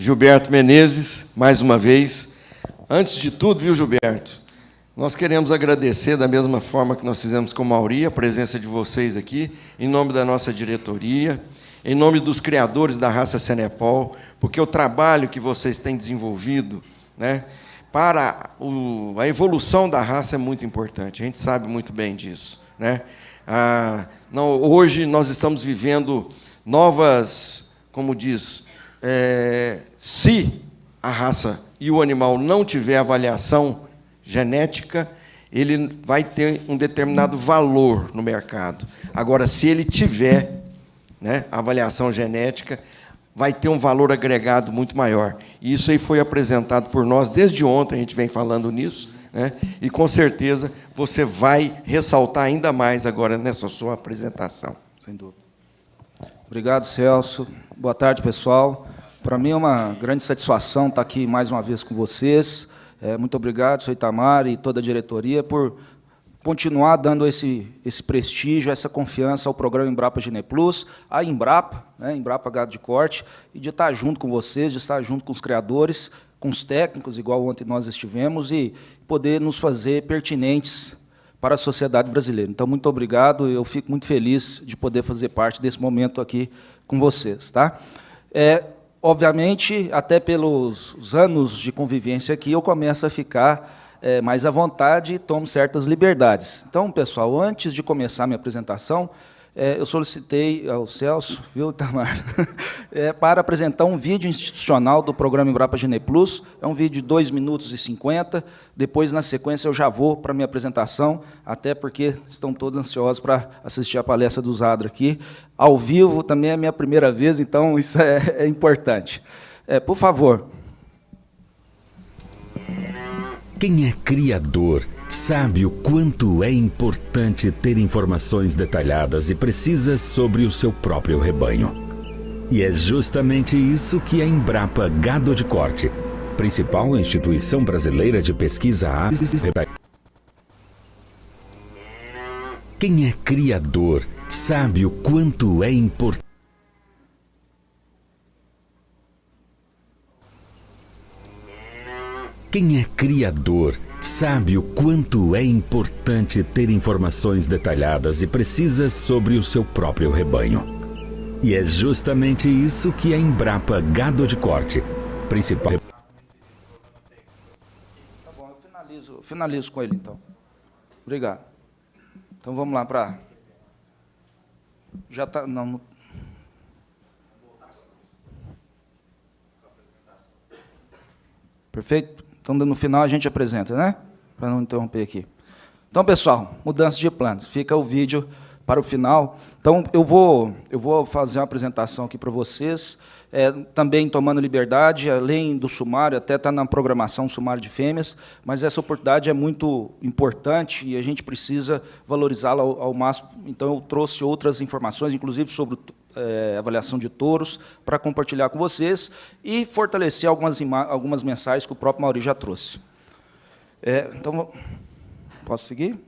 Gilberto Menezes, mais uma vez. Antes de tudo, viu, Gilberto, nós queremos agradecer, da mesma forma que nós fizemos com o Mauri, a presença de vocês aqui, em nome da nossa diretoria, em nome dos criadores da raça Cenepol, porque o trabalho que vocês têm desenvolvido, né, para a evolução da raça é muito importante, a gente sabe muito bem disso, né? Hoje nós estamos vivendo novas, como diz, se a raça e o animal não tiver avaliação genética, ele vai ter um determinado valor no mercado. Agora, se ele tiver, né, avaliação genética, vai ter um valor agregado muito maior. E isso aí foi apresentado por nós desde ontem, a gente vem falando nisso, né? E, com certeza, você vai ressaltar ainda mais agora nessa sua apresentação. Sem dúvida. Obrigado, Celso. Boa tarde, pessoal. Para mim é uma grande satisfação estar aqui mais uma vez com vocês. Muito obrigado, senhor Itamar e toda a diretoria, por continuar dando esse prestígio, essa confiança ao programa Embrapa Geneplus, à Embrapa, né, Embrapa Gado de Corte, e de estar junto com vocês, de estar junto com os criadores, com os técnicos, igual ontem nós estivemos, e poder nos fazer pertinentes para a sociedade brasileira. Então, muito obrigado, eu fico muito feliz de poder fazer parte desse momento aqui com vocês. Tá? Obviamente, até pelos anos de convivência aqui, eu começo a ficar mais à vontade e tomo certas liberdades. Então, pessoal, antes de começar a minha apresentação, eu solicitei ao Celso, viu, Itamar, para apresentar um vídeo institucional do programa Embrapa Geneplus. É um vídeo de 2 minutos e 50. Depois, na sequência, eu já vou para a minha apresentação, até porque estão todos ansiosos para assistir a palestra do Zadra aqui. Ao vivo também é a minha primeira vez, então isso é importante. Por favor. Quem é criador sabe o quanto é importante ter informações detalhadas e precisas sobre o seu próprio rebanho. E é justamente isso que a Embrapa Gado de Corte, principal instituição brasileira de pesquisa aves, quem é criador sabe o quanto é importante. Quem é criador sabe o quanto é importante ter informações detalhadas e precisas sobre o seu próprio rebanho. E é justamente isso que a Embrapa Gado de Corte, principal... Tá bom, eu finalizo com ele, então. Obrigado. Então, vamos lá para... Já está... Não... Perfeito? Então, no final, a gente apresenta, né? Para não interromper aqui. Então, pessoal, mudança de planos. Fica o vídeo para o final. Então, eu vou fazer uma apresentação aqui para vocês, também tomando liberdade, além do sumário, até está na programação sumário de fêmeas, mas essa oportunidade é muito importante e a gente precisa valorizá-la ao máximo. Então, eu trouxe outras informações, inclusive sobre avaliação de touros, para compartilhar com vocês e fortalecer algumas mensagens que o próprio Mauri já trouxe. Então, posso seguir?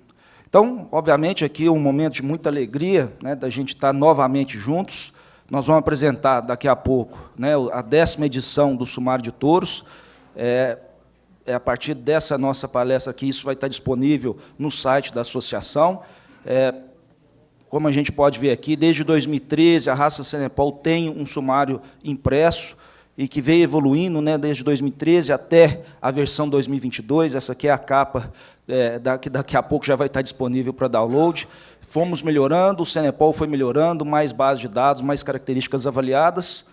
Então, obviamente, aqui é um momento de muita alegria, né, da gente estar novamente juntos. Nós vamos apresentar, daqui a pouco, né, a 10ª edição do Sumário de Touros. A partir dessa nossa palestra aqui, isso vai estar disponível no site da associação. Como a gente pode ver aqui, desde 2013, a raça Cenepol tem um sumário impresso e que veio evoluindo, né, desde 2013 até a versão 2022. Essa aqui é a capa, que daqui a pouco já vai estar disponível para download. Fomos melhorando, o Cenepol foi melhorando, mais bases de dados, mais características avaliadas.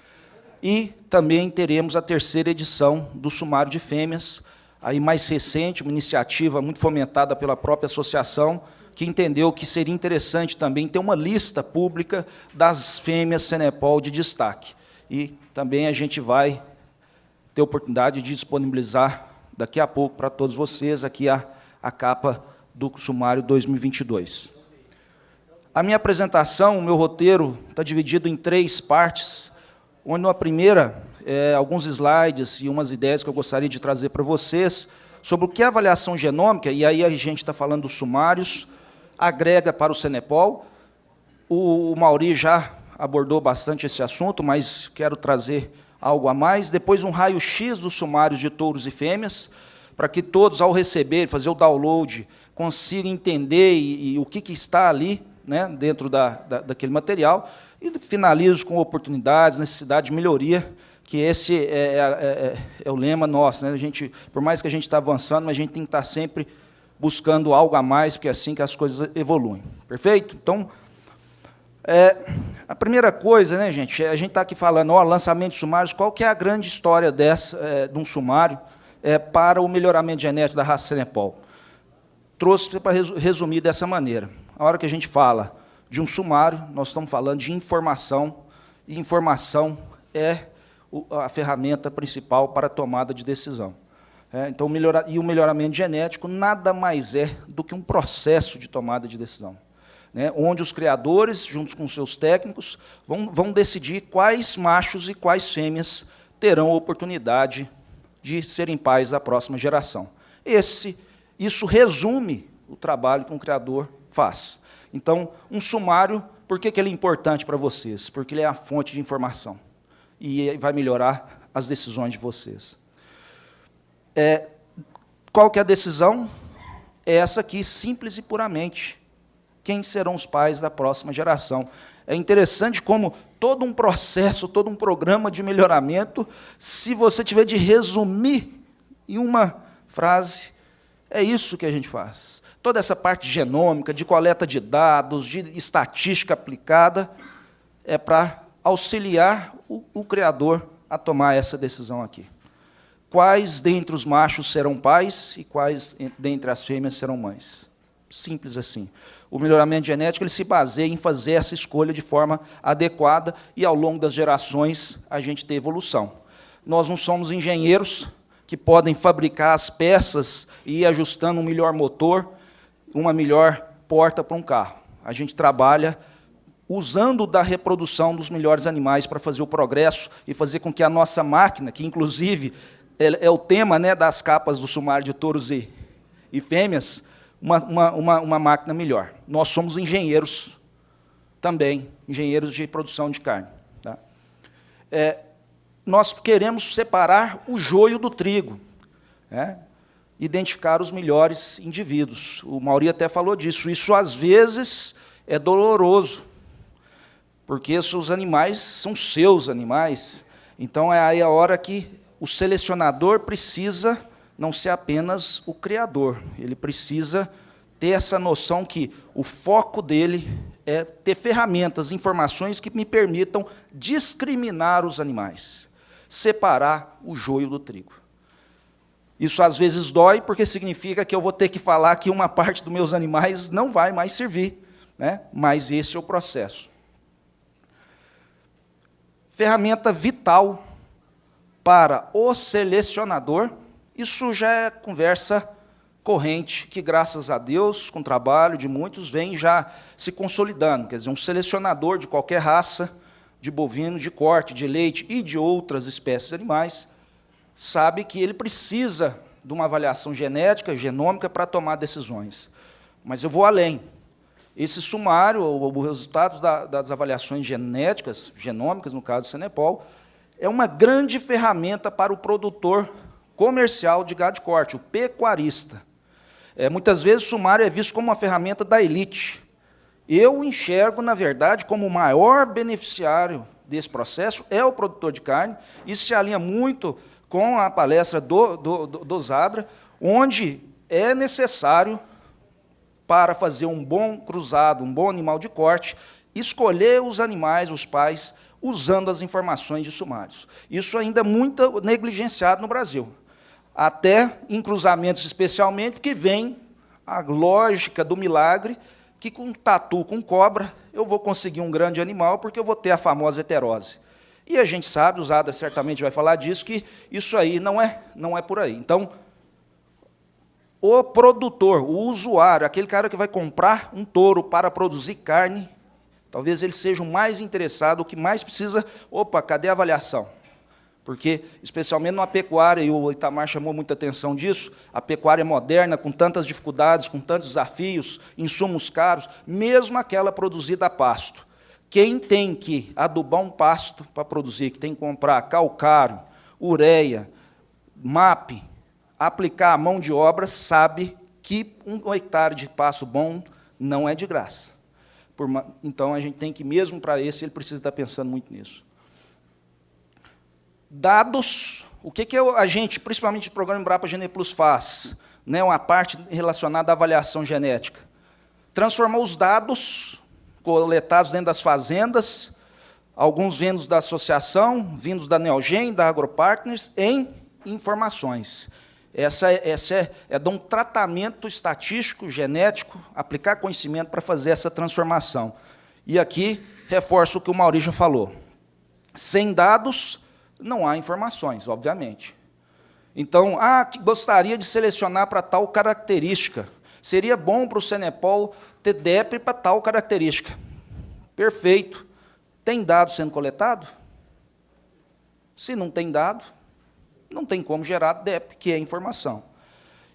E também teremos a 3ª edição do Sumário de Fêmeas, aí mais recente, uma iniciativa muito fomentada pela própria associação, que entendeu que seria interessante também ter uma lista pública das fêmeas Cenepol de destaque. E também a gente vai ter a oportunidade de disponibilizar daqui a pouco para todos vocês aqui a capa do sumário 2022. A minha apresentação, o meu roteiro, está dividido em 3 partes, onde na primeira, alguns slides e umas ideias que eu gostaria de trazer para vocês sobre o que é avaliação genômica, e aí a gente está falando dos sumários, agrega para o Cenepol. O Mauri já abordou bastante esse assunto, mas quero trazer algo a mais. Depois, um raio-x dos sumários de touros e fêmeas, para que todos, ao receber, fazer o download, consigam entender e o que está ali, né, dentro daquele material. E finalizo com oportunidades, necessidade de melhoria, que esse é o lema nosso, né? A gente, por mais que a gente está avançando, mas a gente tem que estar sempre buscando algo a mais, porque é assim que as coisas evoluem. Perfeito? Então, a primeira coisa, né, gente, a gente está aqui falando, lançamento de sumários, qual que é a grande história de um sumário para o melhoramento genético da raça Senepol? Trouxe para resumir dessa maneira. A hora que a gente fala de um sumário, nós estamos falando de informação, e informação é a ferramenta principal para a tomada de decisão. Então, o melhoramento genético nada mais é do que um processo de tomada de decisão, né, onde os criadores, junto com seus técnicos, vão decidir quais machos e quais fêmeas terão a oportunidade de serem pais da próxima geração. Isso resume o trabalho que um criador faz. Então, um sumário, por que ele é importante para vocês? Porque ele é a fonte de informação e vai melhorar as decisões de vocês. Qual que é a decisão? É essa aqui, simples e puramente. Quem serão os pais da próxima geração? É interessante como todo um processo, todo um programa de melhoramento, se você tiver de resumir em uma frase, é isso que a gente faz. Toda essa parte genômica, de coleta de dados, de estatística aplicada, é para auxiliar o criador a tomar essa decisão aqui. Quais dentre os machos serão pais e quais dentre as fêmeas serão mães? Simples assim. O melhoramento genético ele se baseia em fazer essa escolha de forma adequada e, ao longo das gerações, a gente ter evolução. Nós não somos engenheiros que podem fabricar as peças e ir ajustando um melhor motor, uma melhor porta para um carro. A gente trabalha usando da reprodução dos melhores animais para fazer o progresso e fazer com que a nossa máquina, que inclusive é o tema, né, das capas do sumário de touros e fêmeas, uma máquina melhor. Nós somos engenheiros também, engenheiros de produção de carne. Tá? Nós queremos separar o joio do trigo, né? Identificar os melhores indivíduos. O Mauri até falou disso. Isso, às vezes, é doloroso, porque os animais são seus animais. Então, é aí a hora que o selecionador precisa não ser apenas o criador. Ele precisa ter essa noção que o foco dele é ter ferramentas, informações que me permitam discriminar os animais, separar o joio do trigo. Isso, às vezes, dói, porque significa que eu vou ter que falar que uma parte dos meus animais não vai mais servir, né? Mas esse é o processo. Ferramenta vital para o selecionador, isso já é conversa corrente, que, graças a Deus, com o trabalho de muitos, vem já se consolidando. Quer dizer, um selecionador de qualquer raça, de bovino, de corte, de leite e de outras espécies de animais, sabe que ele precisa de uma avaliação genética, genômica, para tomar decisões. Mas eu vou além. Esse sumário, os resultados das avaliações genéticas, genômicas, no caso do Senepol, é uma grande ferramenta para o produtor comercial de gado de corte, o pecuarista. Muitas vezes o sumário é visto como uma ferramenta da elite. Eu enxergo, na verdade, como o maior beneficiário desse processo é o produtor de carne. Isso se alinha muito com a palestra do Zadra, onde é necessário, para fazer um bom cruzado, um bom animal de corte, escolher os animais, os pais, usando as informações de sumários. Isso ainda é muito negligenciado no Brasil. Até em cruzamentos, especialmente, que vem a lógica do milagre, que com tatu, com cobra, eu vou conseguir um grande animal, porque eu vou ter a famosa heterose. E a gente sabe, o Zadra certamente vai falar disso, que isso aí não é por aí. Então, o produtor, o usuário, aquele cara que vai comprar um touro para produzir carne, talvez ele seja o mais interessado, o que mais precisa, cadê a avaliação? Porque, especialmente numa pecuária, e o Itamar chamou muita atenção disso, a pecuária moderna, com tantas dificuldades, com tantos desafios, insumos caros, mesmo aquela produzida a pasto, Quem tem que adubar um pasto para produzir, que tem que comprar calcário, ureia, MAP, aplicar a mão de obra, sabe que 1 hectare de pasto bom não é de graça. Então, a gente tem que, mesmo para esse, ele precisa estar pensando muito nisso. Dados, o que a gente, principalmente o programa Embrapa Geneplus faz? Né, uma parte relacionada à avaliação genética. Transformar os dados coletados dentro das fazendas, alguns vindos da associação, vindos da Neogen, da AgroPartners, em informações. Essa é dar um tratamento estatístico, genético, aplicar conhecimento para fazer essa transformação. E aqui, reforço o que o Maurício falou. Sem dados, não há informações, obviamente. Então, gostaria de selecionar para tal característica. Seria bom para o Cenepol ter DEP para tal característica. Perfeito. Tem dado sendo coletado? Se não tem dado, não tem como gerar DEP, que é informação.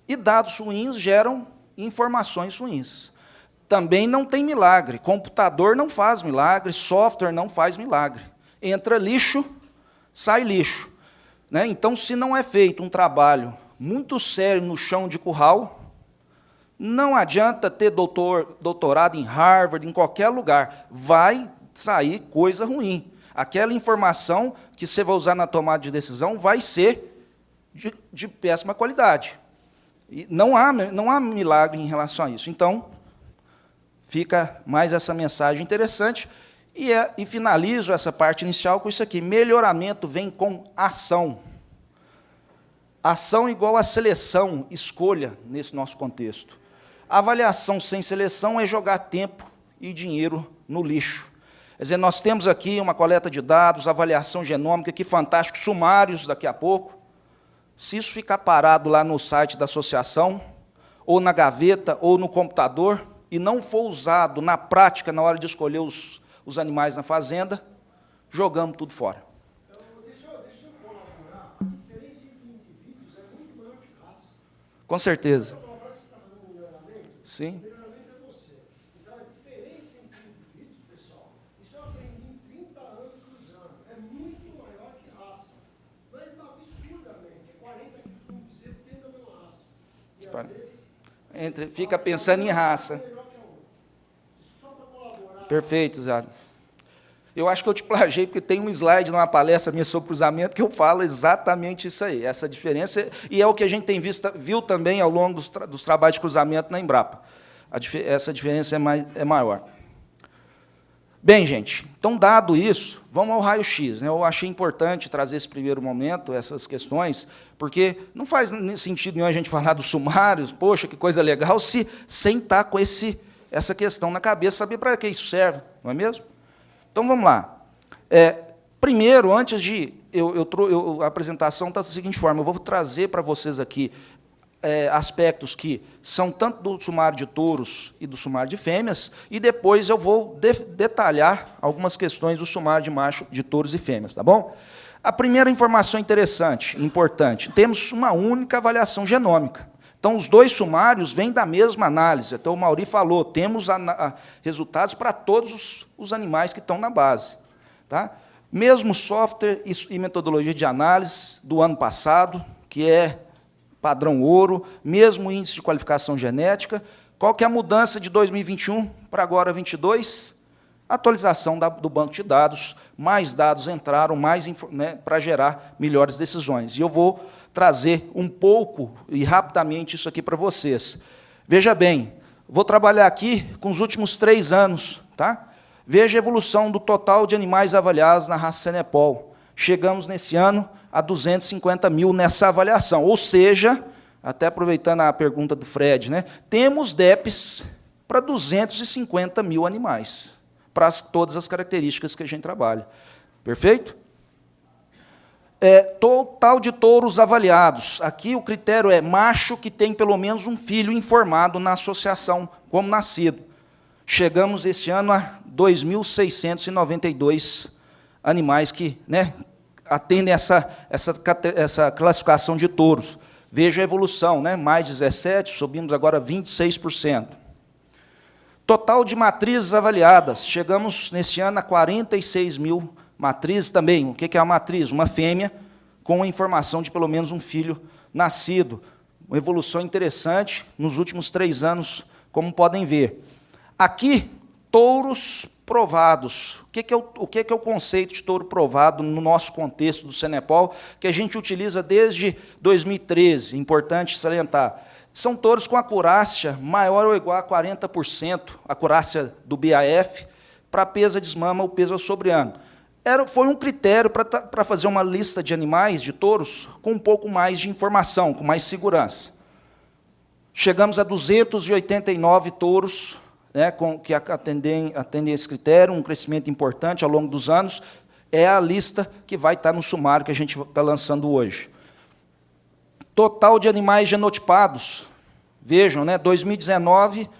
E dados ruins geram informações ruins. Também não tem milagre. Computador não faz milagre, software não faz milagre. Entra lixo, sai lixo. Né? Então, se não é feito um trabalho muito sério no chão de curral, não adianta ter doutorado em Harvard, em qualquer lugar. Vai sair coisa ruim. Aquela informação que você vai usar na tomada de decisão vai ser de péssima qualidade. E não há milagre em relação a isso. Então, fica mais essa mensagem interessante. E finalizo essa parte inicial com isso aqui. Melhoramento vem com ação. Ação igual a seleção, escolha, nesse nosso contexto. Avaliação sem seleção é jogar tempo e dinheiro no lixo. Quer dizer, nós temos aqui uma coleta de dados, avaliação genômica, que fantástico, sumários daqui a pouco. Se isso ficar parado lá no site da associação, ou na gaveta, ou no computador, e não for usado na prática, na hora de escolher os animais na fazenda, jogamos tudo fora. Deixa eu colaborar. A diferença entre indivíduos é muito maior que raça. Com certeza. Você está fazendo um melhoramento? Sim. O melhoramento é você. Então, a diferença entre indivíduos, pessoal, isso eu aprendi em 30 anos cruzando, é muito maior que raça. Mas absurdamente, 40 quilos de um bezerro dentro da mesma raça. E às vezes... Fica pensando em raça. Só para colaborar. Perfeito, Zé. Eu acho que eu te plagiei, porque tem um slide numa palestra minha sobre cruzamento que eu falo exatamente isso aí, essa diferença, e é o que a gente viu também ao longo dos trabalhos de cruzamento na Embrapa. Essa diferença é maior. Bem, gente, então, dado isso, vamos ao raio-x. Né? Eu achei importante trazer esse primeiro momento, essas questões, porque não faz sentido nenhum a gente falar dos sumários, poxa, que coisa legal, sem estar com essa questão na cabeça, saber para que isso serve, não é mesmo? Então, vamos lá. Primeiro, antes de... a apresentação está da seguinte forma, eu vou trazer para vocês aqui aspectos que são tanto do sumário de touros e do sumário de fêmeas, e depois eu vou detalhar algumas questões do sumário de touros e fêmeas, tá bom? A primeira informação interessante, importante, temos uma única avaliação genômica. Então, os dois sumários vêm da mesma análise. Então, o Mauri falou, temos resultados para todos os animais que estão na base. Tá? Mesmo software e metodologia de análise do ano passado, que é padrão ouro, mesmo índice de qualificação genética. Qual que é a mudança de 2021 para agora 2022? Atualização do banco de dados, mais dados entraram, para gerar melhores decisões. E eu vou trazer um pouco e rapidamente isso aqui para vocês. Veja bem, vou trabalhar aqui com os últimos 3 anos. Tá? Veja a evolução do total de animais avaliados na raça Cenepol. Chegamos, nesse ano, a 250 mil nessa avaliação. Ou seja, até aproveitando a pergunta do Fred, né, temos DEPs para 250 mil animais, para todas as características que a gente trabalha. Perfeito? Total de touros avaliados. Aqui o critério é macho que tem pelo menos um filho informado na associação como nascido. Chegamos esse ano a 2.692 animais que atendem essa classificação de touros. Veja a evolução, mais 17%, subimos agora 26%. Total de matrizes avaliadas. Chegamos, nesse ano, a 46 mil matrizes também. O que é a matriz? Uma fêmea com a informação de pelo menos um filho nascido. Uma evolução interessante nos últimos 3 anos, como podem ver. Aqui, touros provados. O que é o conceito de touro provado no nosso contexto do Cenepol, que a gente utiliza desde 2013, importante salientar. São touros com acurácia maior ou igual a 40%, acurácia do BAF, para peso de desmama ou peso sobre ano. Foi um critério para fazer uma lista de animais, de touros, com um pouco mais de informação, com mais segurança. Chegamos a 289 touros, né, que atendem esse critério, um crescimento importante ao longo dos anos. É a lista que vai estar no sumário que a gente está lançando hoje. Total de animais genotipados. Vejam, né, 2019,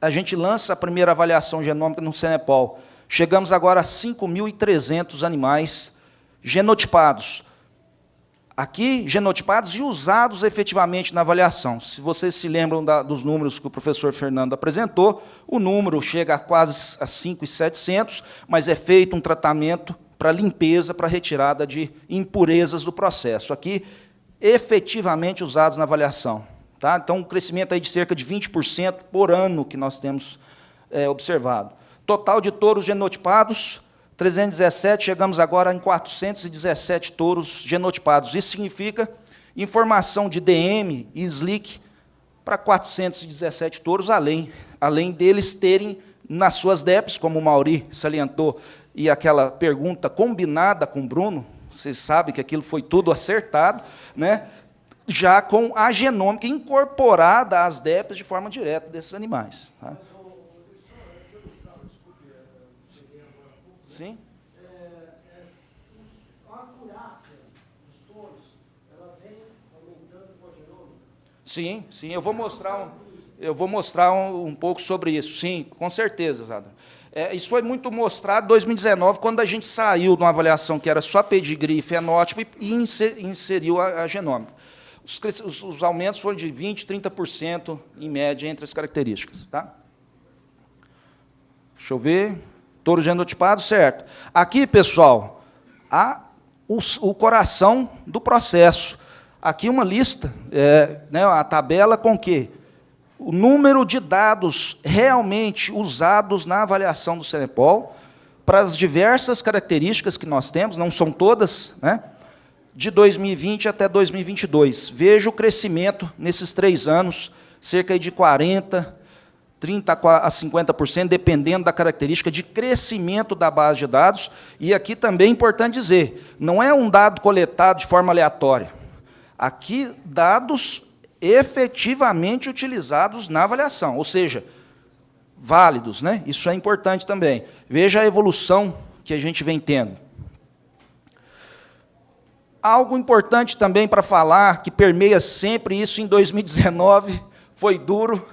a gente lança a primeira avaliação genômica no Cenepol. Chegamos agora a 5.300 animais genotipados. Aqui, genotipados e usados efetivamente na avaliação. Se vocês se lembram dos números que o professor Fernando apresentou, o número chega a quase a 5.700, mas é feito um tratamento para limpeza, para retirada de impurezas do processo. Aqui, efetivamente usados na avaliação. Tá? Então, um crescimento aí de cerca de 20% por ano que nós temos observado. Total de touros genotipados, 317, chegamos agora em 417 touros genotipados. Isso significa informação de DM e SLIC para 417 touros, além deles terem nas suas DEPs, como o Mauri salientou, e aquela pergunta combinada com o Bruno, vocês sabem que aquilo foi tudo acertado, né? Já com a genômica incorporada às DEPs de forma direta desses animais. Tá? Sim. A acurácia dos touros, ela vem aumentando com a genômica? Sim, sim. Eu vou mostrar um pouco sobre isso. Sim, com certeza, Zadra. Isso foi muito mostrado em 2019, quando a gente saiu de uma avaliação que era só pedigree e fenótipo e inseriu a genômica. Os aumentos foram de 20%, 30%, em média, entre as características. Tá? Deixa eu ver. Touro genotipado, certo. Aqui, pessoal, o coração do processo. Aqui uma lista, né, a tabela com que o número de dados realmente usados na avaliação do Cenepol, para as diversas características que nós temos, não são todas, né, de 2020 até 2022. Veja o crescimento nesses 3 anos, cerca de 40%, 30% a 50%, dependendo da característica de crescimento da base de dados. E aqui também é importante dizer, não é um dado coletado de forma aleatória. Aqui, dados efetivamente utilizados na avaliação, ou seja, válidos, né? Isso é importante também. Veja a evolução que a gente vem tendo. Algo importante também para falar, que permeia sempre isso em 2019, foi duro,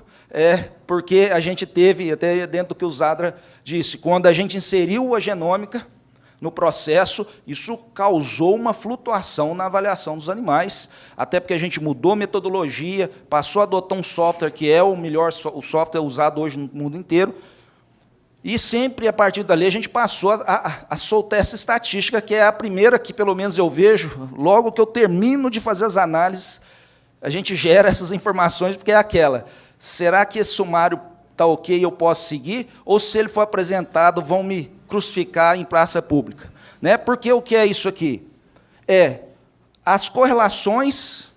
porque a gente teve, até dentro do que o Zadra disse, quando a gente inseriu a genômica no processo, isso causou uma flutuação na avaliação dos animais, até porque a gente mudou a metodologia, passou a adotar um software que é o melhor, o software usado hoje no mundo inteiro, e sempre, a partir dali, a gente passou a soltar essa estatística, que é a primeira que, pelo menos, eu vejo, logo que eu termino de fazer as análises, a gente gera essas informações, porque é aquela, será que esse sumário está ok e eu posso seguir? Ou, se ele for apresentado, vão me crucificar em praça pública? Né? Porque o que é isso aqui? As correlações,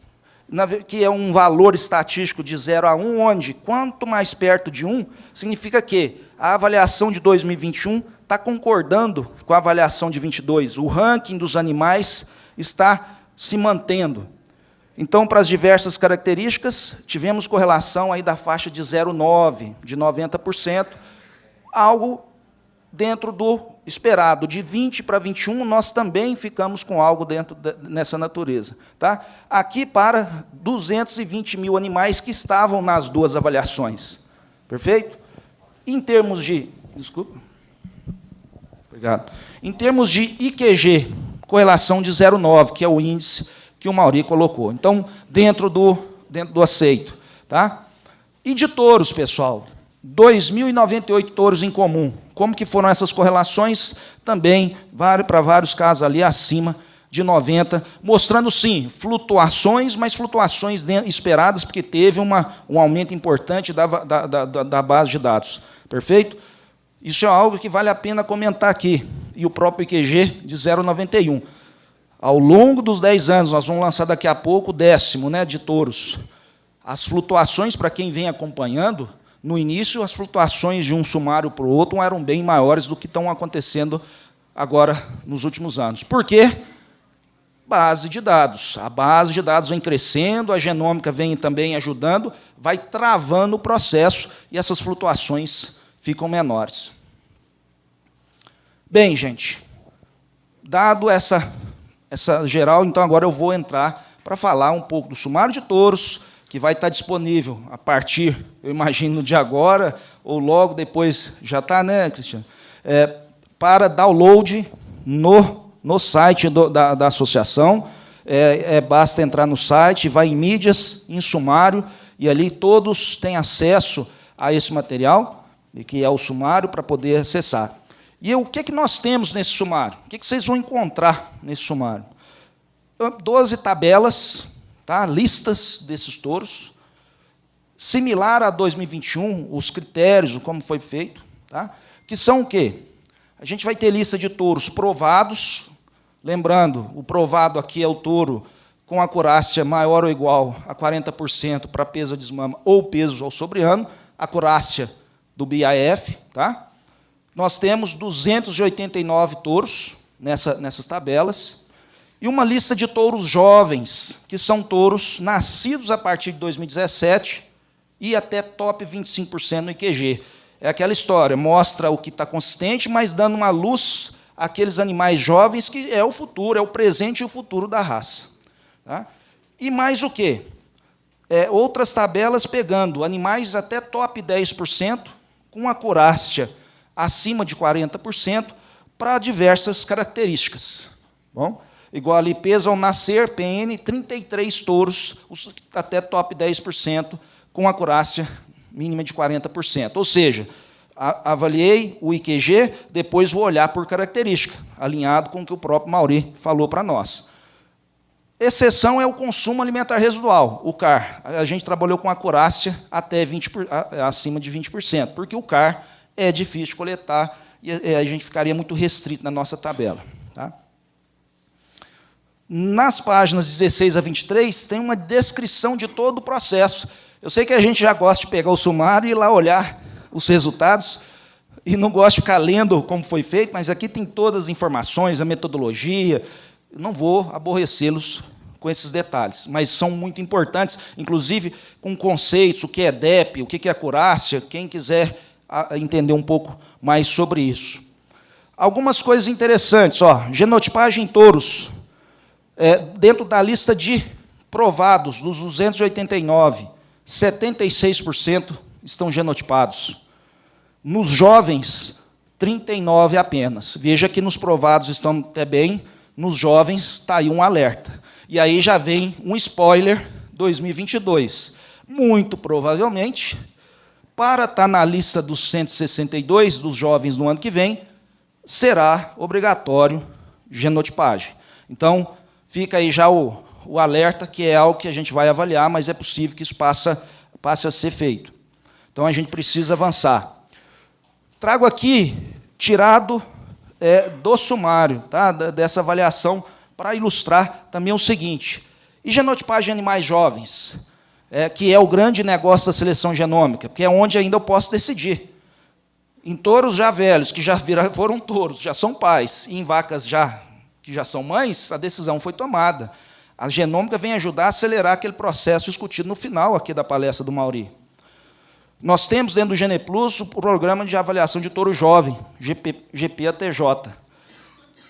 que é um valor estatístico de 0 a 1, onde, quanto mais perto de 1, significa que a avaliação de 2021 está concordando com a avaliação de 22. O ranking dos animais está se mantendo. Então, para as diversas características, tivemos correlação aí da faixa de 0,9, de 90%, algo dentro do esperado. De 20 para 21, nós também ficamos com algo dentro nessa natureza. Tá? Aqui para 220 mil animais que estavam nas 2 avaliações. Perfeito? Em termos de... Desculpa. Obrigado. Em termos de IQG, correlação de 0,9, que é o índice que o Mauri colocou. Então, dentro do aceito. Tá? E de touros, pessoal, 2.098 touros em comum. Como que foram essas correlações? Também, para vários casos ali, acima de 90, mostrando, sim, flutuações, mas flutuações esperadas, porque teve um aumento importante da base de dados. Perfeito? Isso é algo que vale a pena comentar aqui. E o próprio IQG de 0,91. Ao longo dos 10 anos, nós vamos lançar daqui a pouco o 10º, né, de touros. As flutuações, para quem vem acompanhando, no início, as flutuações de um sumário para o outro eram bem maiores do que estão acontecendo agora nos últimos anos. Por quê? Base de dados. A base de dados vem crescendo, a genômica vem também ajudando, vai travando o processo e essas flutuações ficam menores. Bem, gente, dado essa geral, então agora eu vou entrar para falar um pouco do sumário de touros, que vai estar disponível a partir, eu imagino, de agora, ou logo depois, já está, né, Cristiano? Para download no site da associação. Basta entrar no site, vai em mídias, em sumário, e ali todos têm acesso a esse material, que é o sumário, para poder acessar. E o que nós temos nesse sumário? O que vocês vão encontrar nesse sumário? 12 tabelas, tá? Listas desses touros, similar a 2021, os critérios, como foi feito, tá? Que são o quê? A gente vai ter lista de touros provados, lembrando, o provado aqui é o touro com acurácia maior ou igual a 40% para peso a desmama ou peso ao sobre-ano, acurácia do BIF, tá? Nós temos 289 touros nessas tabelas, e uma lista de touros jovens, que são touros nascidos a partir de 2017 e até top 25% no IQG. É aquela história, mostra o que está consistente, mas dando uma luz àqueles animais jovens, que é o futuro, é o presente e o futuro da raça. Tá? E mais o quê? Outras tabelas pegando animais até top 10%, com acurácia acima de 40%, para diversas características. Bom? Igual ali, peso ao nascer, PN, 33 touros, até top 10%, com acurácia mínima de 40%. Ou seja, avaliei o IQG, depois vou olhar por característica, alinhado com o que o próprio Mauri falou para nós. Exceção é o consumo alimentar residual, o CAR. A gente trabalhou com acurácia até acima de 20%, porque o CAR é difícil de coletar e a gente ficaria muito restrito na nossa tabela. Tá? Nas páginas 16 a 23, tem uma descrição de todo o processo. Eu sei que a gente já gosta de pegar o sumário e ir lá olhar os resultados, e não gosta de ficar lendo como foi feito, mas aqui tem todas as informações, a metodologia. Não vou aborrecê-los com esses detalhes, mas são muito importantes, inclusive com conceitos, o que é DEP, o que é acurácia, quem quiser entender um pouco mais sobre isso. Algumas coisas interessantes, genotipagem em touros. Dentro da lista de provados, dos 289, 76% estão genotipados. Nos jovens, 39 apenas. Veja que nos provados estão até bem, nos jovens está aí um alerta. E aí já vem um spoiler 2022. Muito provavelmente, para estar na lista dos 162 dos jovens no ano que vem, será obrigatório genotipagem. Então, fica aí já o alerta, que é algo que a gente vai avaliar, mas é possível que isso passe a ser feito. Então, a gente precisa avançar. Trago aqui, tirado do sumário, tá, dessa avaliação, para ilustrar também o seguinte. E genotipagem de animais jovens, que é o grande negócio da seleção genômica, porque é onde ainda eu posso decidir. Em touros já velhos, que já foram touros, já são pais, e em vacas que já são mães, a decisão foi tomada. A genômica vem ajudar a acelerar aquele processo discutido no final aqui da palestra do Mauri. Nós temos dentro do GenePlus o programa de avaliação de touro jovem, GP-ATJ.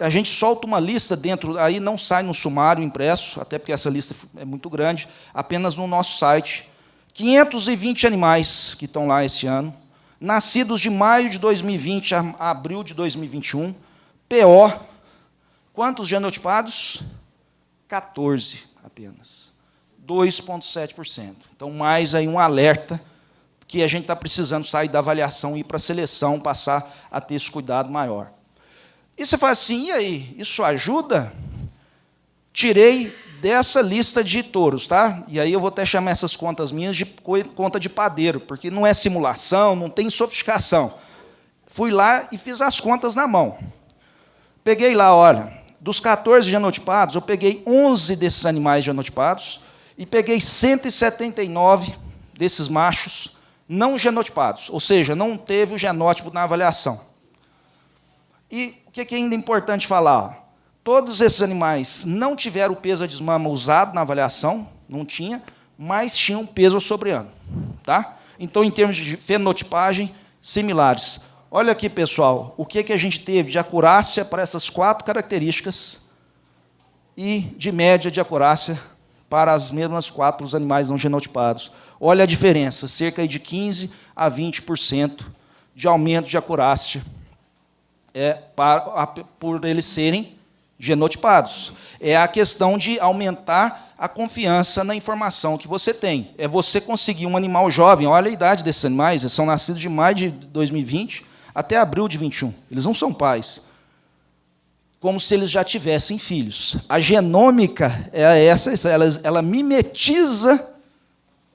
A gente solta uma lista dentro, aí não sai no sumário impresso, até porque essa lista é muito grande, apenas no nosso site. 520 animais que estão lá esse ano, nascidos de maio de 2020 a abril de 2021, PO, quantos genotipados? 14 apenas, 2,7%. Então, mais aí um alerta que a gente está precisando sair da avaliação e ir para a seleção, passar a ter esse cuidado maior. E você fala assim, e aí, isso ajuda? Tirei dessa lista de touros, tá? E aí eu vou até chamar essas contas minhas de conta de padeiro, porque não é simulação, não tem sofisticação. Fui lá e fiz as contas na mão. Peguei lá, olha, dos 14 genotipados, eu peguei 11 desses animais genotipados e peguei 179 desses machos não genotipados, ou seja, não teve o genótipo na avaliação. E o que ainda é importante falar? Todos esses animais não tiveram o peso de desmama usado na avaliação, não tinha, mas tinham peso sobre ano. Tá? Então, em termos de fenotipagem, similares. Olha aqui, pessoal, o que a gente teve de acurácia para essas 4 características e de média de acurácia para as mesmas 4 os animais não genotipados. Olha a diferença, cerca de 15% a 20% de aumento de acurácia por eles serem genotipados. É a questão de aumentar a confiança na informação que você tem. É você conseguir um animal jovem, olha a idade desses animais, eles são nascidos de maio de 2020 até abril de 21. Eles não são pais. Como se eles já tivessem filhos. A genômica é essa, ela mimetiza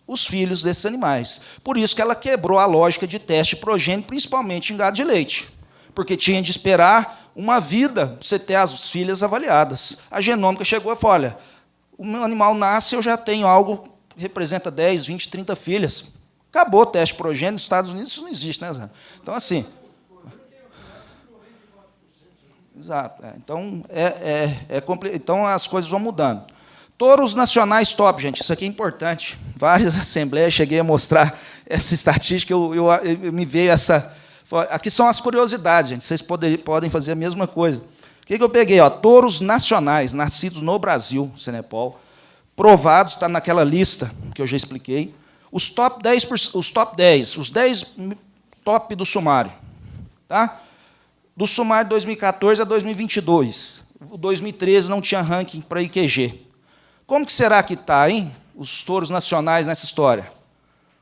os filhos desses animais. Por isso que ela quebrou a lógica de teste progênio, principalmente em gado de leite. Porque tinha de esperar uma vida para você ter as filhas avaliadas. A genômica chegou e falou, olha, o meu animal nasce, eu já tenho algo que representa 10, 20, 30 filhas. Acabou o teste progênio, nos Estados Unidos isso não existe, né, Zé? Então, assim... Exato. Então, então, as coisas vão mudando. Touros nacionais top, gente, isso aqui é importante. Várias assembleias, cheguei a mostrar essa estatística, me veio essa... Aqui são as curiosidades, gente, vocês podem fazer a mesma coisa. O que eu peguei? Ó, touros nacionais, nascidos no Brasil, Senepol, provados, está naquela lista que eu já expliquei. Os top 10, os 10 top do sumário. Tá? Do sumário de 2014 a 2022. O 2013 não tinha ranking para IQG. Como que será que está, hein, os touros nacionais nessa história?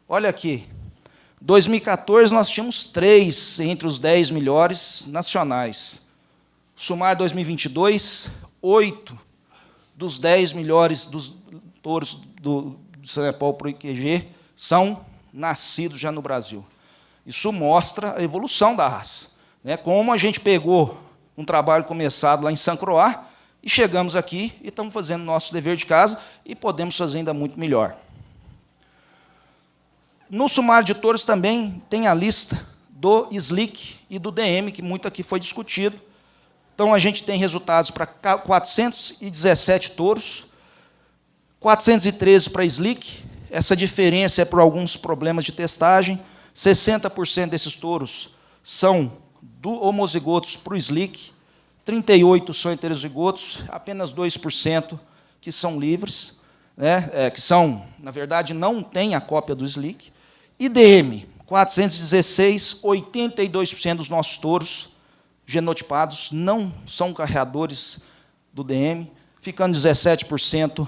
Olha aqui. 2014 nós tínhamos 3 entre os 10 melhores nacionais. Sumário 2022, 8 dos 10 melhores dos touros do Senepol para o IQG são nascidos já no Brasil. Isso mostra a evolução da raça. Né? Como a gente pegou um trabalho começado lá em São Croá e chegamos aqui e estamos fazendo nosso dever de casa e podemos fazer ainda muito melhor. No sumário de touros também tem a lista do SLIC e do DM, que muito aqui foi discutido. Então, a gente tem resultados para 417 touros, 413 para SLIC. Essa diferença é por alguns problemas de testagem. 60% desses touros são homozigotos para o SLIC, 38% são heterozigotos, apenas 2% que são livres, né, que são, na verdade, não têm a cópia do SLIC. IDM, 416, 82% dos nossos touros genotipados não são carreadores do DM, ficando 17%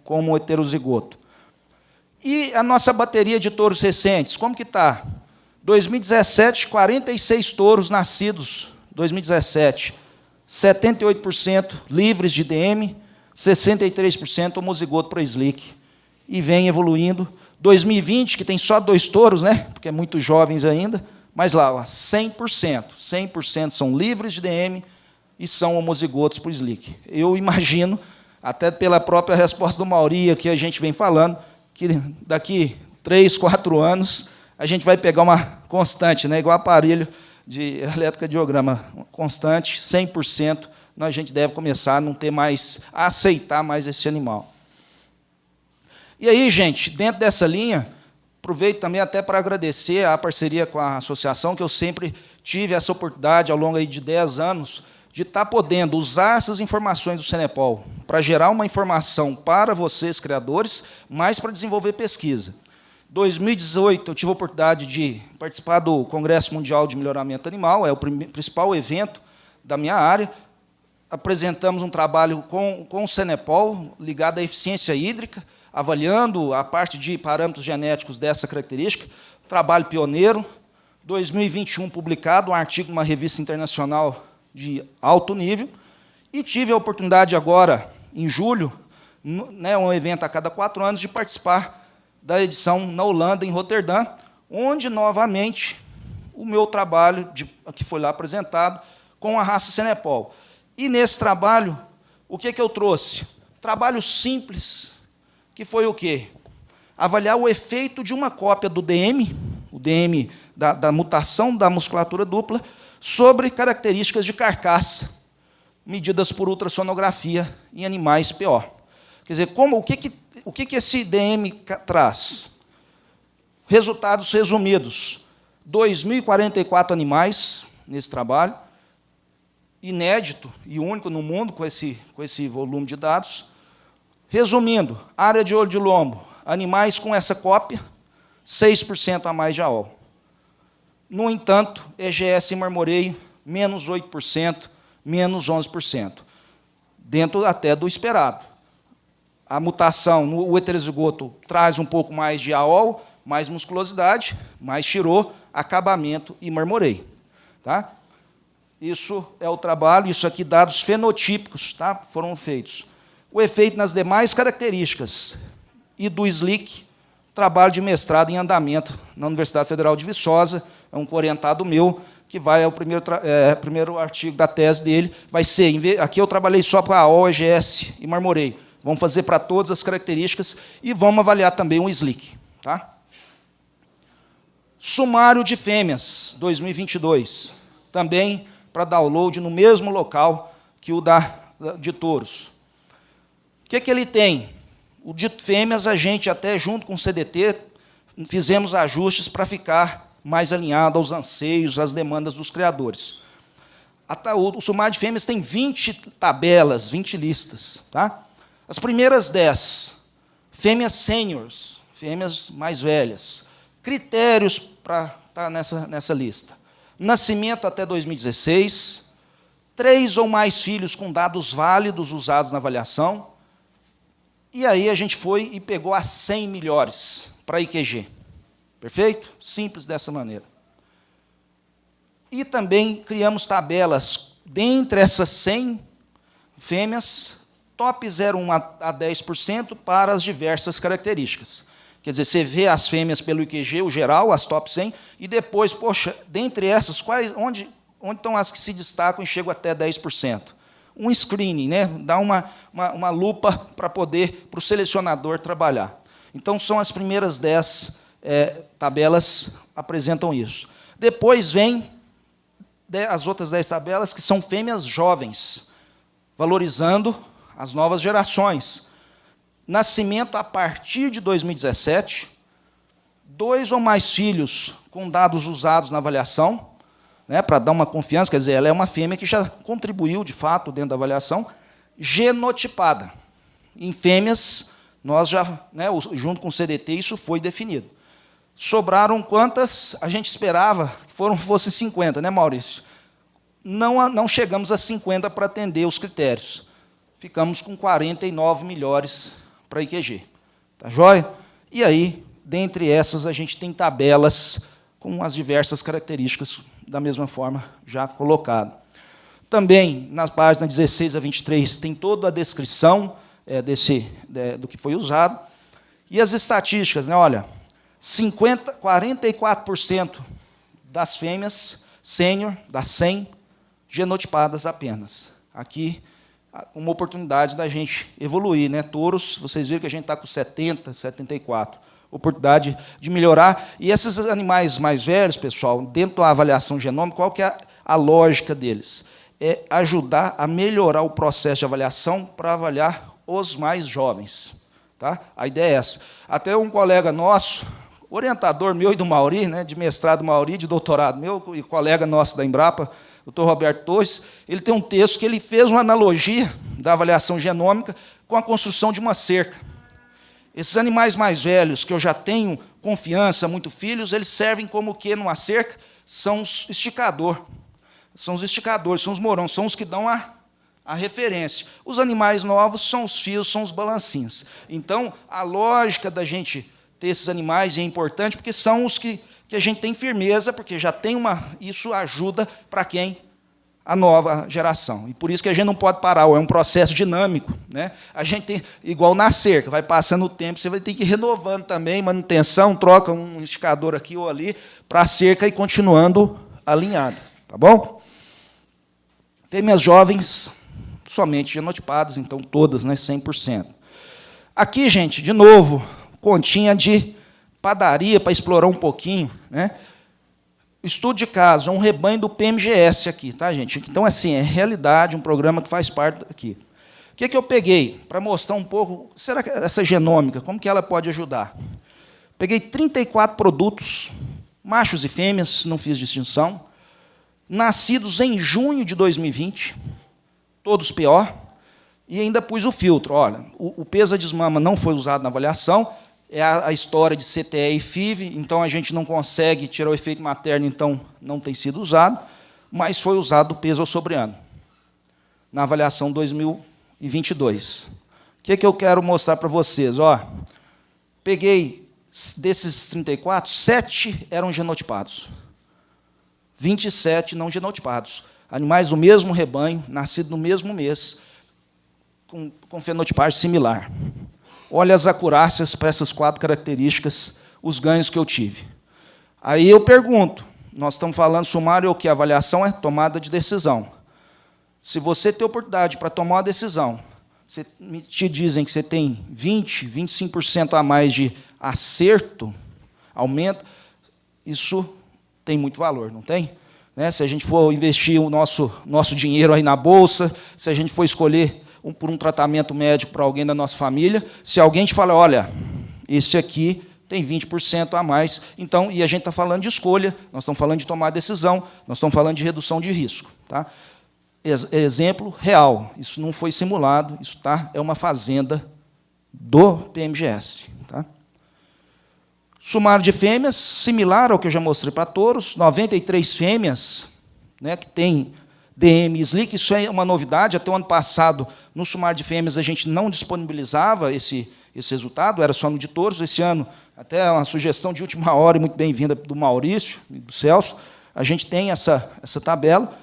como heterozigoto. E a nossa bateria de touros recentes, como que está? 2017, 46 touros nascidos, 2017, 78% livres de DM, 63% homozigoto para SLIC, e vem evoluindo. 2020, que tem só 2 touros, né, porque é muito jovens ainda, mas lá, ó, 100% são livres de DM e são homozigotos para o SLIC. Eu imagino, até pela própria resposta do Mauri, que a gente vem falando, que daqui 3, 4 anos a gente vai pegar uma constante, né, igual aparelho de eletrocardiograma, constante, 100%, a gente deve começar a não ter mais, a aceitar mais esse animal. E aí, gente, dentro dessa linha, aproveito também até para agradecer a parceria com a associação, que eu sempre tive essa oportunidade, ao longo aí de 10 anos, de estar podendo usar essas informações do Senepol para gerar uma informação para vocês, criadores, mas para desenvolver pesquisa. Em 2018, eu tive a oportunidade de participar do Congresso Mundial de Melhoramento Animal, é o principal evento da minha área. Apresentamos um trabalho com o Senepol, ligado à eficiência hídrica, avaliando a parte de parâmetros genéticos dessa característica. trabalho pioneiro, 2021 publicado, um artigo numa revista internacional de alto nível, e tive a oportunidade agora, em julho, um evento a cada 4 anos, de participar da edição na Holanda, em Roterdã, onde, novamente, o meu trabalho, que foi lá apresentado, com a raça Cenepol. E, nesse trabalho, o que eu trouxe? Trabalho simples, que foi o quê? Avaliar o efeito de uma cópia do DM, o DM da mutação da musculatura dupla, sobre características de carcaça, medidas por ultrassonografia em animais PO. Quer dizer, o que esse DM traz? Resultados resumidos. 2.044 animais nesse trabalho, inédito e único no mundo com esse volume de dados. Resumindo, área de olho de lombo, animais com essa cópia, 6% a mais de AOL. No entanto, EGS e marmoreio, menos 8%, menos 11%, dentro até do esperado. A mutação, o heterozigoto traz um pouco mais de AOL, mais musculosidade, mais tirou, acabamento e marmoreio. Tá? Isso é o trabalho, isso aqui, dados fenotípicos, tá? Foram feitos. O efeito nas demais características e do SLIC, trabalho de mestrado em andamento na Universidade Federal de Viçosa, é um orientado meu, que vai ao primeiro artigo da tese dele, vai ser, aqui eu trabalhei só para a AOL, EGS e marmoreio, vamos fazer para todas as características e vamos avaliar também o SLIC. Tá? Sumário de fêmeas, 2022, também para download no mesmo local que o de touros. O que ele tem? O de fêmeas, a gente, até junto com o CDT, fizemos ajustes para ficar mais alinhado aos anseios, às demandas dos criadores. O sumário de fêmeas tem 20 tabelas, 20 listas. Tá? As primeiras 10, fêmeas seniors, fêmeas mais velhas. Critérios para estar nessa lista. Nascimento até 2016, 3 ou mais filhos com dados válidos usados na avaliação, e aí a gente foi e pegou as 100 melhores para IQG. Perfeito? Simples dessa maneira. E também criamos tabelas, dentre essas 100 fêmeas, top 0,1 a 10% para as diversas características. Quer dizer, você vê as fêmeas pelo IQG, o geral, as top 100, e depois, poxa, dentre essas, onde estão as que se destacam e chegam até 10%? Um screening, né? Dá uma lupa para o selecionador trabalhar. Então, são as primeiras 10 tabelas apresentam isso. Depois vem as outras 10 tabelas, que são fêmeas jovens, valorizando as novas gerações. Nascimento a partir de 2017, 2 ou mais filhos com dados usados na avaliação, né, para dar uma confiança, quer dizer, ela é uma fêmea que já contribuiu, de fato, dentro da avaliação, genotipada. Em fêmeas, nós já, né, junto com o CDT, isso foi definido. Sobraram quantas? A gente esperava que fossem 50, né, Maurício? Não chegamos a 50 para atender os critérios. Ficamos com 49 melhores para IQG. Tá joia? E aí, dentre essas, a gente tem tabelas com as diversas características, da mesma forma, já colocado. Também, nas páginas 16 a 23, tem toda a descrição do que foi usado. E as estatísticas, né? Olha, 44% das fêmeas sênior, das 100, genotipadas apenas. Aqui, uma oportunidade da gente evoluir, né? Touros, vocês viram que a gente está com 70, 74. Oportunidade de melhorar. E esses animais mais velhos, pessoal, dentro da avaliação genômica, qual que é a lógica deles? É ajudar a melhorar o processo de avaliação para avaliar os mais jovens. Tá? A ideia é essa. Até um colega nosso, orientador meu e do Mauri, né, de mestrado Mauri, de doutorado meu, e colega nosso da Embrapa, o Dr. Roberto Torres, ele tem um texto que ele fez uma analogia da avaliação genômica com a construção de uma cerca. Esses animais mais velhos, que eu já tenho confiança, muito filhos, eles servem como o quê numa cerca? São os esticadores. São os esticadores, são os morões, são os que dão a referência. Os animais novos são os fios, são os balancinhos. Então, a lógica da gente ter esses animais é importante, porque são os que que a gente tem firmeza, porque já tem isso ajuda para quem? A nova geração. E por isso que a gente não pode parar, é um processo dinâmico, né? A gente tem, igual na cerca, vai passando o tempo, você vai ter que ir renovando também, manutenção, troca um esticador aqui ou ali, para a cerca e continuando alinhada, tá bom? Fêmeas jovens, somente genotipadas, então todas, né, 100%. Aqui, gente, de novo, continha de padaria para explorar um pouquinho, né? Estudo de caso, é um rebanho do PMGS aqui, tá, gente? Então, assim, é realidade, um programa que faz parte aqui. O que eu peguei para mostrar um pouco, será que essa genômica, como que ela pode ajudar? Peguei 34 produtos, machos e fêmeas, não fiz distinção, nascidos em junho de 2020, todos PO, e ainda pus o filtro. Olha, o peso de desmama não foi usado na avaliação, é a história de CTE e FIV, então a gente não consegue tirar o efeito materno, então não tem sido usado, mas foi usado o peso ao sobreano, na avaliação 2022. O que eu quero mostrar para vocês? Ó, peguei, desses 34, 7 eram genotipados, 27 não genotipados, animais do mesmo rebanho, nascidos no mesmo mês, com fenotipagem similar. Olha as acurácias para essas 4 características, os ganhos que eu tive. Aí eu pergunto, nós estamos falando sumário é o que? A avaliação é tomada de decisão. Se você tem oportunidade para tomar uma decisão, te dizem que você tem 20%, 25% a mais de acerto, aumento, isso tem muito valor, não tem? Né? Se a gente for investir o nosso dinheiro aí na bolsa, se a gente for escolher por um tratamento médico para alguém da nossa família, se alguém te fala, olha, esse aqui tem 20% a mais, então, e a gente está falando de escolha, nós estamos falando de tomar decisão, nós estamos falando de redução de risco. Tá? Exemplo real, isso não foi simulado, isso é uma fazenda do PMGS. Tá? Sumário de fêmeas, similar ao que eu já mostrei para touros, 93 fêmeas, né, que tem DM e SLIC, isso é uma novidade, até o ano passado, no sumário de fêmeas, a gente não disponibilizava esse resultado, era só no de touros. Esse ano, até uma sugestão de última hora, e muito bem-vinda do Maurício e do Celso, a gente tem essa tabela.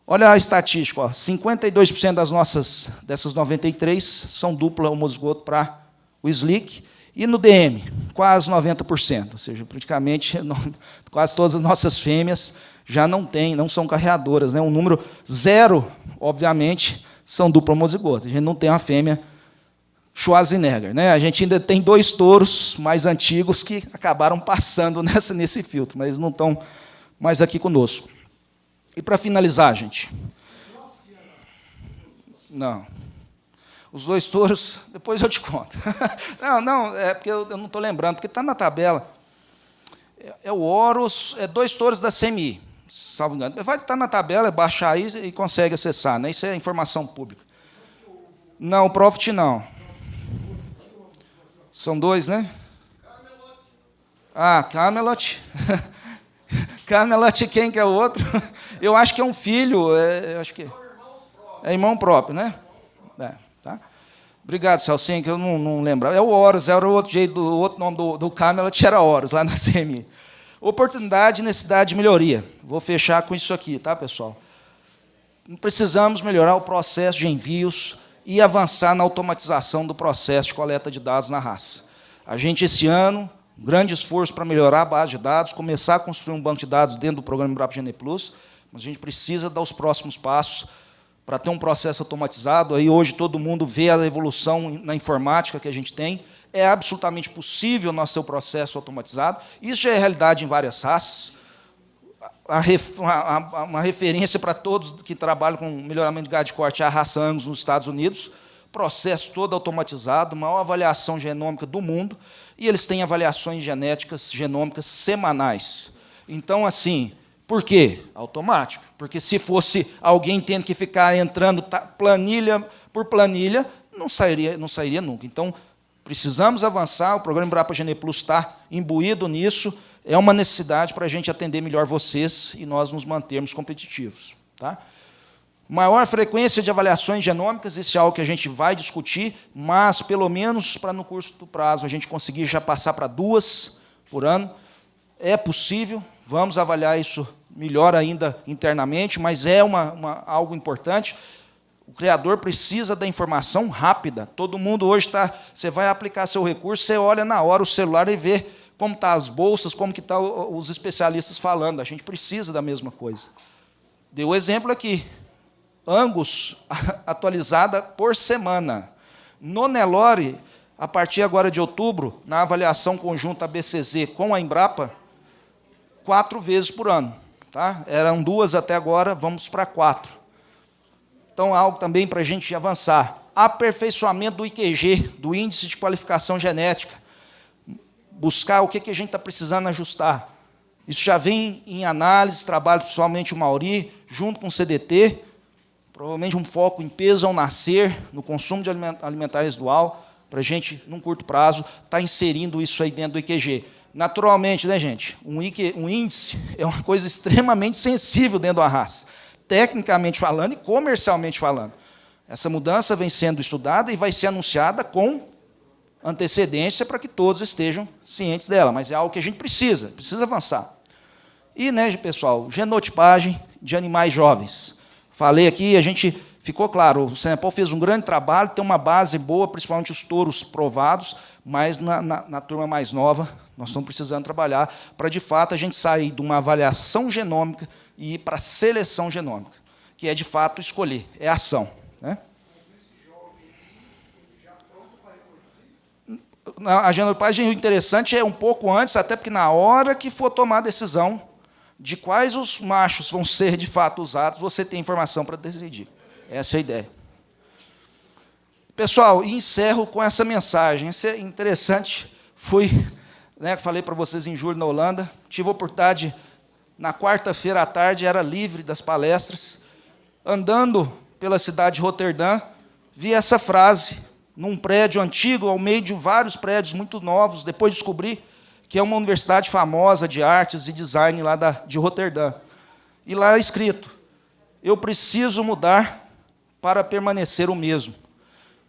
Olha a estatística, ó, 52% dessas 93 são dupla homozigoto para o SLIC, e no DM, quase 90%, ou seja, praticamente quase todas as nossas fêmeas já não são carreadoras, né? Um número 0, obviamente, são dupla homozigota. A gente não tem uma fêmea Schwarzenegger, né? A gente ainda tem 2 touros mais antigos que acabaram passando nesse filtro, mas não estão mais aqui conosco. E para finalizar, gente. Não. Os 2 touros, depois eu te conto. Não, é porque eu não estou lembrando, porque está na tabela. É o Horus, 2 touros da CMI. Salvo engano. Vai estar na tabela, baixar aí e consegue acessar, né? Isso é informação pública. Não, o Profit não. São 2, né? Ah, Camelot. Camelot, quem que é o outro? Eu acho que é um filho, acho que é irmão próprio, né? Tá? Obrigado, Celcinho, que eu não lembrava. É o Horus, era o outro jeito, o outro nome do Camelot era Horus, lá na CMI. Oportunidade e necessidade de melhoria. Vou fechar com isso aqui, tá, pessoal? Precisamos melhorar o processo de envios e avançar na automatização do processo de coleta de dados na raça. A gente, esse ano, um grande esforço para melhorar a base de dados, começar a construir um banco de dados dentro do programa Embrapa Gene Plus, mas a gente precisa dar os próximos passos para ter um processo automatizado. Aí hoje todo mundo vê a evolução na informática que a gente tem. É absolutamente possível nós ter o processo automatizado. Isso já é realidade em várias raças. Uma referência para todos que trabalham com melhoramento de gado de corte é a raça Angus nos Estados Unidos. Processo todo automatizado, maior avaliação genômica do mundo, e eles têm avaliações genômicas semanais. Então, assim, por quê? Automático. Porque se fosse alguém tendo que ficar entrando planilha por planilha, não sairia nunca. Então, precisamos avançar, o programa Embrapa Gene Plus está imbuído nisso, é uma necessidade para a gente atender melhor vocês e nós nos mantermos competitivos. Tá? Maior frequência de avaliações genômicas, isso é algo que a gente vai discutir, mas, pelo menos, para no curto prazo, a gente conseguir já passar para 2 por ano. é possível, vamos avaliar isso melhor ainda internamente, mas é algo importante. O criador precisa da informação rápida. Todo mundo hoje está... Você vai aplicar seu recurso, você olha na hora o celular e vê como estão as bolsas, como que estão os especialistas falando. A gente precisa da mesma coisa. Dei o exemplo aqui. Angus, atualizada por semana. No Nelore, a partir agora de outubro, na avaliação conjunta ABCZ com a Embrapa, 4 vezes por ano. Tá? Eram 2 até agora, vamos para 4. Então, algo também para a gente avançar. Aperfeiçoamento do IQG, do Índice de Qualificação Genética. Buscar o que a gente está precisando ajustar. Isso já vem em análise, trabalho principalmente o Mauri, junto com o CDT, provavelmente um foco em peso ao nascer, no consumo de alimentar residual, para a gente, num curto prazo, estar inserindo isso aí dentro do IQG. Naturalmente, né, gente, um índice é uma coisa extremamente sensível dentro da raça, tecnicamente falando e comercialmente falando. Essa mudança vem sendo estudada e vai ser anunciada com antecedência para que todos estejam cientes dela, mas é algo que a gente precisa avançar. E, né, pessoal, genotipagem de animais jovens. Falei aqui, a gente ficou claro, o Senepol fez um grande trabalho, tem uma base boa, principalmente os touros provados, mas na turma mais nova, nós estamos precisando trabalhar para, de fato, a gente sair de uma avaliação genômica e ir para a seleção genômica, que é, de fato, escolher, é ação. Né? A genotipagem, o interessante é um pouco antes, até porque na hora que for tomar a decisão de quais os machos vão ser, de fato, usados, você tem informação para decidir. Essa é a ideia. Pessoal, encerro com essa mensagem. Isso é interessante. Falei para vocês em julho na Holanda, tive a oportunidade, na quarta-feira à tarde, era livre das palestras, andando pela cidade de Roterdã, vi essa frase, num prédio antigo, ao meio de vários prédios muito novos, depois descobri que é uma universidade famosa de artes e design lá de Roterdã. E lá é escrito, eu preciso mudar para permanecer o mesmo.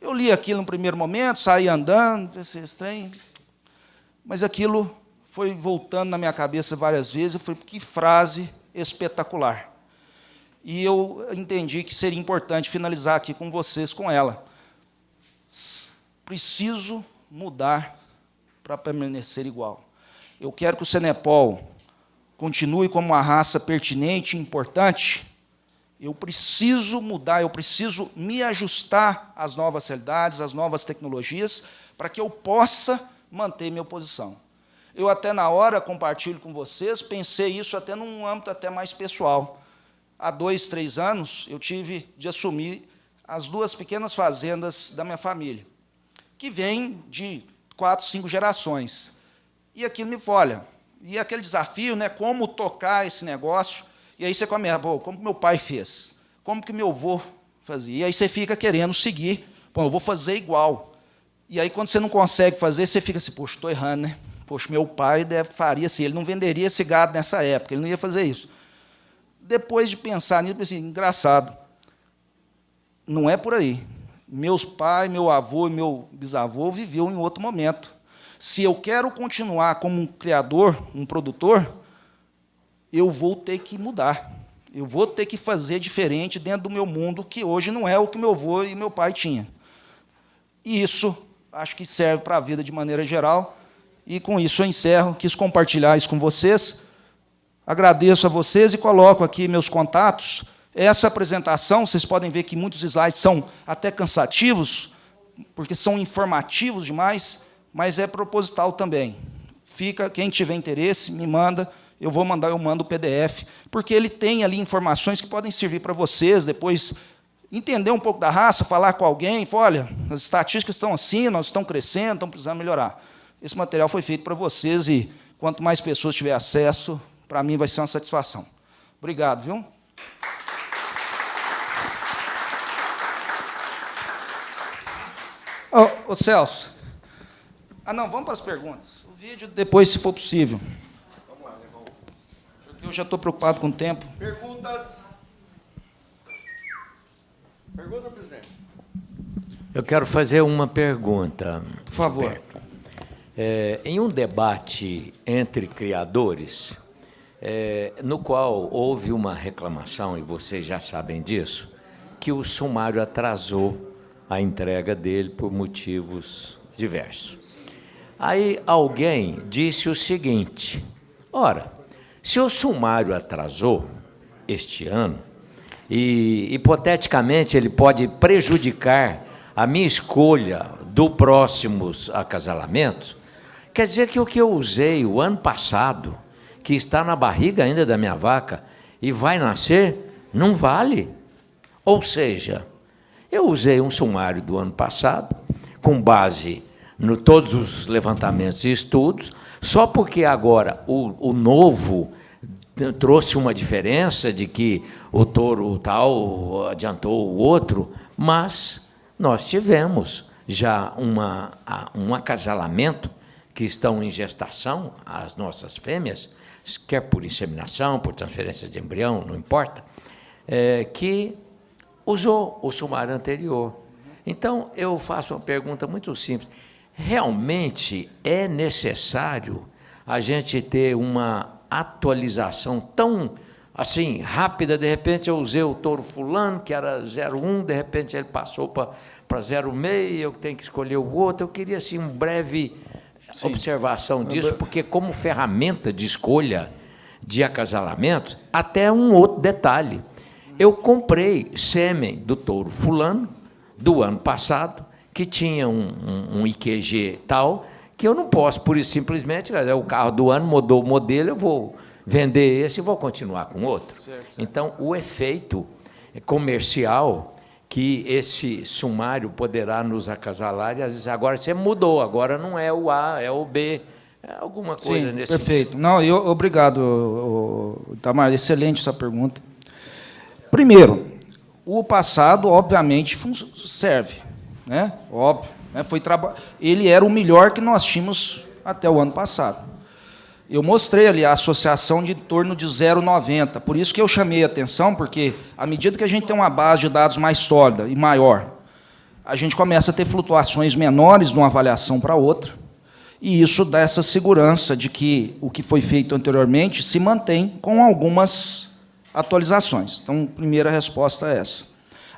Eu li aquilo no primeiro momento, saí andando, pensei, estranho, mas aquilo foi voltando na minha cabeça várias vezes, eu falei, que frase espetacular. E eu entendi que seria importante finalizar aqui com vocês com ela. Preciso mudar para permanecer igual. Eu quero que o Senepol continue como uma raça pertinente e importante. Eu preciso mudar, eu preciso me ajustar às novas realidades, às novas tecnologias, para que eu possa manter minha posição. Eu até na hora compartilho com vocês, pensei isso até num âmbito até mais pessoal. Há 2, 3 anos, eu tive de assumir as 2 pequenas fazendas da minha família, que vêm de 4, 5 gerações. E aquilo me olha, e aquele desafio, né, como tocar esse negócio, e aí você começa, como que meu pai fez? Como que meu avô fazia? E aí você fica querendo seguir, eu vou fazer igual. E aí, quando você não consegue fazer, você fica assim, poxa, estou errando, né? Poxa, meu pai faria assim, ele não venderia esse gado nessa época, ele não ia fazer isso. Depois de pensar nisso, eu pensei, engraçado, não é por aí. Meus pais, meu avô e meu bisavô viviam em outro momento. Se eu quero continuar como um criador, um produtor, eu vou ter que mudar. Eu vou ter que fazer diferente dentro do meu mundo, que hoje não é o que meu avô e meu pai tinham. E isso, acho que serve para a vida de maneira geral. E, com isso, eu encerro. Quis compartilhar isso com vocês. Agradeço a vocês e coloco aqui meus contatos. Essa apresentação, vocês podem ver que muitos slides são até cansativos, porque são informativos demais, mas é proposital também. Quem tiver interesse, me manda, eu mando o PDF, porque ele tem ali informações que podem servir para vocês, depois entender um pouco da raça, falar com alguém, falar, olha, as estatísticas estão assim, nós estamos crescendo, estamos precisando melhorar. Esse material foi feito para vocês e, quanto mais pessoas tiverem acesso, para mim vai ser uma satisfação. Obrigado, viu? Ô, Celso. Não, vamos para as perguntas. O vídeo depois, se for possível. Vamos lá, Levão. Eu já estou preocupado com o tempo. Perguntas? Pergunta, presidente. Eu quero fazer uma pergunta. Por favor. Em um debate entre criadores, no qual houve uma reclamação, e vocês já sabem disso, que o sumário atrasou a entrega dele por motivos diversos. Aí alguém disse o seguinte: ora, se o sumário atrasou este ano, e hipoteticamente ele pode prejudicar a minha escolha do próximos acasalamentos, quer dizer que o que eu usei o ano passado, que está na barriga ainda da minha vaca e vai nascer, não vale. Ou seja, eu usei um sumário do ano passado, com base em todos os levantamentos e estudos, só porque agora o novo trouxe uma diferença de que o touro tal adiantou o outro, mas nós tivemos já um acasalamento que estão em gestação, as nossas fêmeas, quer por inseminação, por transferência de embrião, não importa, que usou o sumário anterior. Então, eu faço uma pergunta muito simples. Realmente é necessário a gente ter uma atualização tão assim rápida? De repente eu usei o touro fulano, que era 0,1, de repente ele passou para 0,6, eu tenho que escolher o outro. Eu queria assim, uma breve observação disso, porque como ferramenta de escolha de acasalamento, até um outro detalhe. Eu comprei sêmen do touro fulano, do ano passado, que tinha um IQG tal, que eu não posso, pura e simplesmente, o carro do ano mudou o modelo, eu vou vender esse e vou continuar com outro. Certo. Então, o efeito comercial que esse sumário poderá nos acasalar, e às vezes agora você mudou, agora não é o A, é o B, alguma coisa Sim, nesse perfeito. sentido. Não, obrigado, Itamar, excelente essa pergunta. Primeiro, o passado, obviamente, serve, né? Óbvio, né? Ele era o melhor que nós tínhamos até o ano passado. Eu mostrei ali a associação de em torno de 0,90, por isso que eu chamei a atenção, porque, à medida que a gente tem uma base de dados mais sólida e maior, a gente começa a ter flutuações menores de uma avaliação para outra, e isso dá essa segurança de que o que foi feito anteriormente se mantém com algumas atualizações. Então, a primeira resposta é essa.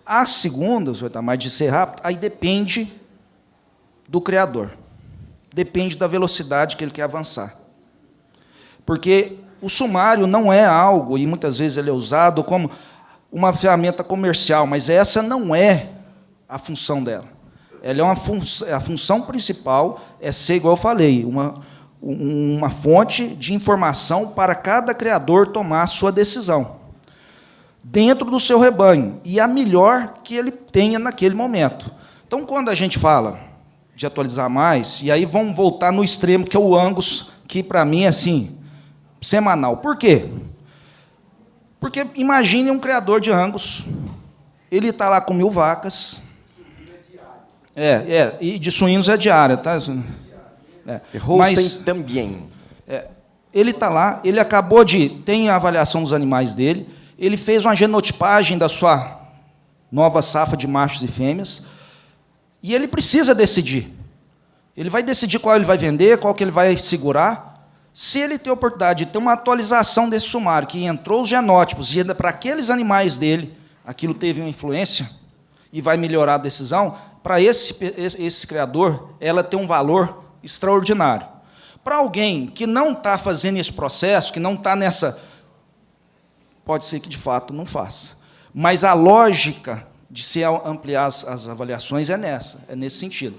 A segunda, o senhor Itamar, de ser rápido, aí depende do criador. Depende da velocidade que ele quer avançar. Porque o sumário não é algo, e muitas vezes ele é usado como uma ferramenta comercial, mas essa não é a função dela. Ela é a função principal é ser, igual eu falei, uma fonte de informação para cada criador tomar a sua decisão, dentro do seu rebanho, e a melhor que ele tenha naquele momento. Então, quando a gente fala de atualizar mais, e aí vamos voltar no extremo, que é o Angus, que, para mim, é assim, semanal. Por quê? Porque imagine um criador de Angus, ele está lá com 1.000 vacas, e de suínos é diária, tá? Mas também. Ele está lá, ele acabou tem a avaliação dos animais dele, ele fez uma genotipagem da sua nova safra de machos e fêmeas, e ele precisa decidir. Ele vai decidir qual ele vai vender, qual que ele vai segurar. Se ele tem a oportunidade de ter uma atualização desse sumário, que entrou os genótipos, e ainda para aqueles animais dele, aquilo teve uma influência, e vai melhorar a decisão, para esse criador, ela tem um valor extraordinário. Para alguém que não está fazendo esse processo, que não está nessa... Pode ser que, de fato, não faça. Mas a lógica de se ampliar as avaliações é nesse sentido.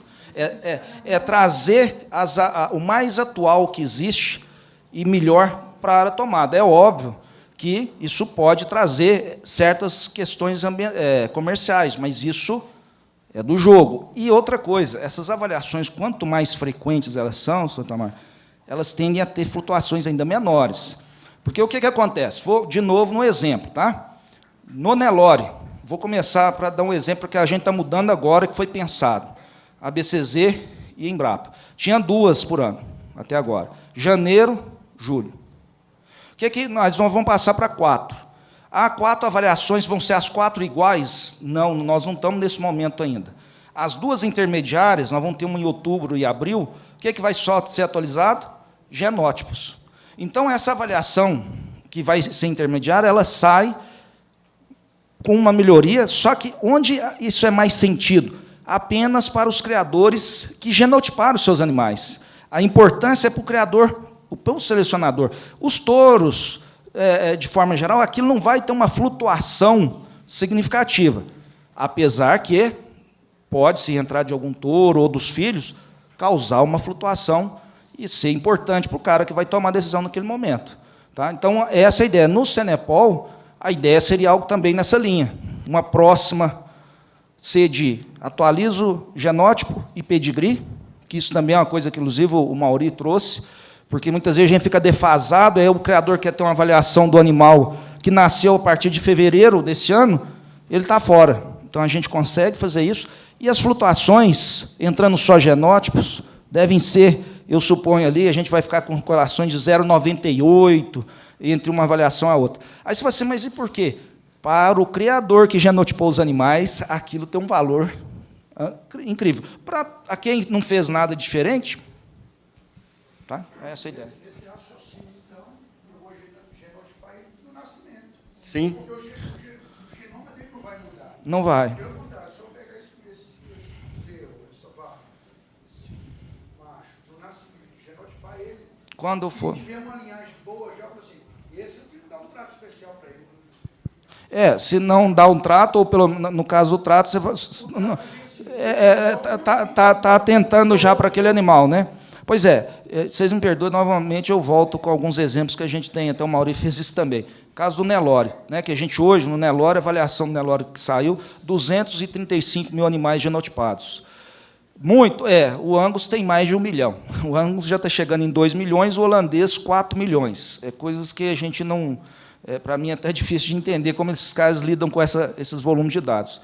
É trazer o mais atual que existe e melhor para a tomada. É óbvio que isso pode trazer certas questões comerciais, mas isso é do jogo. E outra coisa, essas avaliações, quanto mais frequentes elas são, Sr. Itamar, elas tendem a ter flutuações ainda menores. Porque o que acontece? Vou, de novo, no exemplo. Tá? No Nelore, vou começar para dar um exemplo que a gente está mudando agora, que foi pensado. A BCZ e a Embrapa. Tinha 2 por ano, até agora. Janeiro, julho. O que nós vamos passar para 4? 4 avaliações vão ser as 4 iguais? Não, nós não estamos nesse momento ainda. As 2 intermediárias, nós vamos ter uma em outubro e abril. O que vai só ser atualizado? Genótipos. Então, essa avaliação que vai ser intermediária, ela sai com uma melhoria, só que onde isso é mais sentido? Apenas para os criadores que genotiparam os seus animais. A importância é para o criador, para o selecionador. Os touros, de forma geral, aquilo não vai ter uma flutuação significativa, apesar que pode, se entrar de algum touro ou dos filhos, causar uma flutuação e ser importante para o cara que vai tomar a decisão naquele momento. Tá? Então, essa é a ideia. No Cenepol, a ideia seria algo também nessa linha. Uma próxima ser de atualizo genótipo e pedigree, que isso também é uma coisa que, inclusive, o Mauri trouxe, porque muitas vezes a gente fica defasado, aí o criador quer ter uma avaliação do animal que nasceu a partir de fevereiro desse ano, ele está fora. Então, a gente consegue fazer isso. E as flutuações, entrando só genótipos, devem ser, eu suponho ali, a gente vai ficar com correlações de 0,98 entre uma avaliação e a outra. Aí você fala assim, mas e por quê? Para o criador que genotipou os animais, aquilo tem um valor incrível. Para quem não fez nada diferente, tá? É essa a ideia. Esse raciocínio, então, eu vou genotipar ele no nascimento. Sim. Porque o genoma dele não vai mudar. Não vai. Pelo contrário, se eu pegar esse bezerro, essa vaca, esse macho, no nascimento, genotipar ele, Quando for. se tiver uma linhagem boa, já falo assim, esse eu tenho que dar um trato especial para ele. Se não dá um trato, ou no caso do trato, você está atentando já para aquele animal, né? Pois vocês me perdoem, novamente eu volto com alguns exemplos que a gente tem, até o Mauri fez isso também. Caso do Nelore, né, que a gente hoje, no Nelore, a avaliação do Nelore que saiu, 235 mil animais genotipados. Muito, o Angus tem mais de 1 milhão. O Angus já está chegando em 2 milhões, o holandês 4 milhões. Coisas que a gente não... para mim é até difícil de entender como esses caras lidam com esses volumes de dados.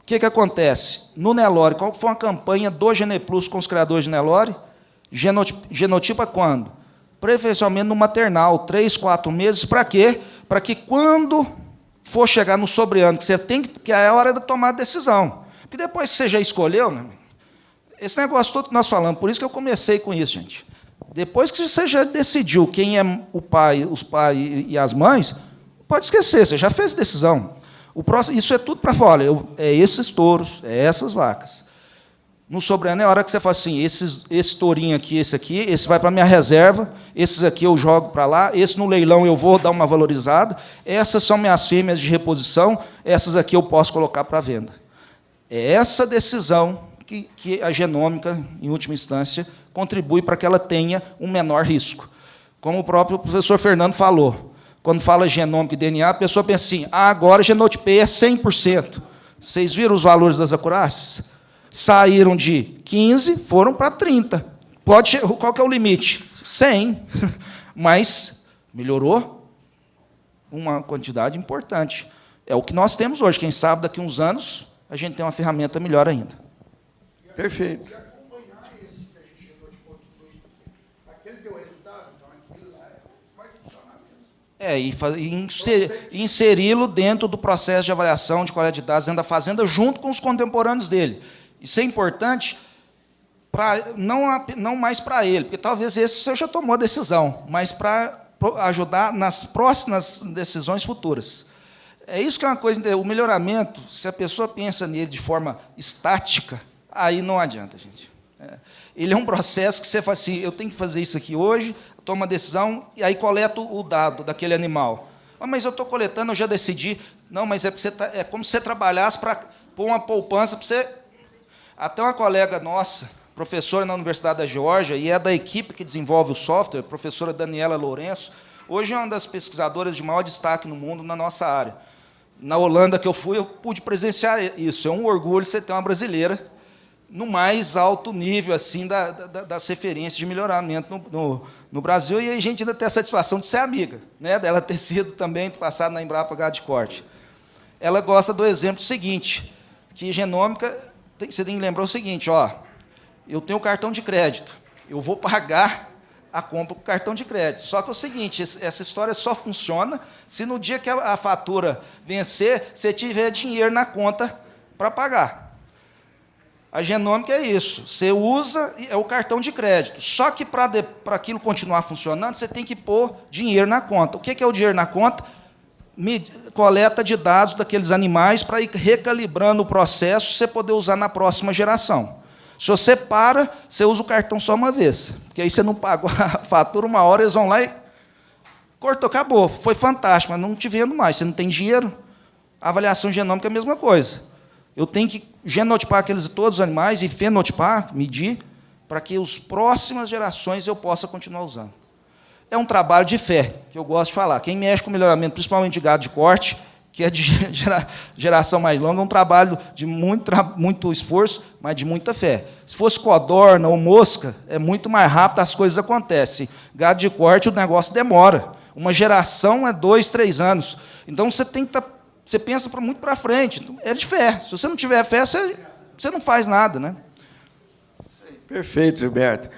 O que acontece? No Nelore, qual foi a campanha do Geneplus com os criadores de Nelore? Genotipa quando? Preferencialmente no maternal, 3, 4 meses, para quê? Para que quando for chegar no sobreano, que é a hora de tomar a decisão. Porque depois que você já escolheu, né, esse negócio todo que nós falamos, por isso que eu comecei com isso, gente. Depois que você já decidiu quem é o pai, os pais e as mães, pode esquecer, você já fez decisão. Isso é tudo para fora. É esses touros, é essas vacas. No sobreano é a hora que você fala assim, esse tourinho aqui, esse vai para a minha reserva, esses aqui eu jogo para lá, esse no leilão eu vou dar uma valorizada, essas são minhas fêmeas de reposição, essas aqui eu posso colocar para venda. É essa decisão que a genômica, em última instância, contribui para que ela tenha um menor risco. Como o próprio professor Fernando falou, quando fala genômica e DNA, a pessoa pensa assim, agora genotipei é 100%. Vocês viram os valores das acurácias? Saíram de 15, foram para 30. Qual que é o limite? 100. Mas melhorou uma quantidade importante. É o que nós temos hoje. Quem sabe, daqui a uns anos, a gente tem uma ferramenta melhor ainda. Perfeito. E acompanhar esse que a gente chegou de ponto 2, aquele deu resultado, então aquilo lá vai funcionar mesmo. E inseri-lo dentro do processo de avaliação de coleta de dados dentro da fazenda, junto com os contemporâneos dele. Isso é importante, não mais para ele, porque talvez esse você já tomou a decisão, mas para ajudar nas próximas decisões futuras. É isso que é uma coisa, o melhoramento, se a pessoa pensa nele de forma estática, aí não adianta, gente. Ele é um processo que você fala assim, eu tenho que fazer isso aqui hoje, tomo uma decisão, e aí coleto o dado daquele animal. Mas eu estou coletando, eu já decidi. Não, mas é como se você trabalhasse para pôr uma poupança para você... Até uma colega nossa, professora na Universidade da Geórgia, e é da equipe que desenvolve o software, a professora Daniela Lourenço, hoje é uma das pesquisadoras de maior destaque no mundo na nossa área. Na Holanda que eu fui, eu pude presenciar isso. É um orgulho você ter uma brasileira no mais alto nível assim, das referências de melhoramento no Brasil, e a gente ainda tem a satisfação de ser amiga, né, dela ter sido também passada na Embrapa Gado de Corte. Ela gosta do exemplo seguinte, que genômica, você tem que lembrar o seguinte, eu tenho cartão de crédito, eu vou pagar a compra com cartão de crédito. Só que é o seguinte, essa história só funciona se no dia que a fatura vencer, você tiver dinheiro na conta para pagar. A genômica é isso. Você usa, é o cartão de crédito. Só que para aquilo continuar funcionando, você tem que pôr dinheiro na conta. O que é o dinheiro na conta? Coleta de dados daqueles animais para ir recalibrando o processo, para você poder usar na próxima geração. Se você para, você usa o cartão só uma vez. Porque aí você não pagou a fatura uma hora, eles vão lá e... Cortou, acabou. Foi fantástico, mas não te vendo mais. Você não tem dinheiro. A avaliação genômica é a mesma coisa. Eu tenho que genotipar todos os animais e fenotipar, medir, para que as próximas gerações eu possa continuar usando. É um trabalho de fé, que eu gosto de falar. Quem mexe com melhoramento, principalmente de gado de corte, que é de geração mais longa, é um trabalho de muito esforço, mas de muita fé. Se fosse codorna ou mosca, é muito mais rápido, as coisas acontecem. Gado de corte, o negócio demora. Uma geração é 2, 3 anos. Então, você tem que estar... Você pensa muito para frente. Então, é de fé. Se você não tiver fé, você não faz nada, né? Perfeito, Gilberto.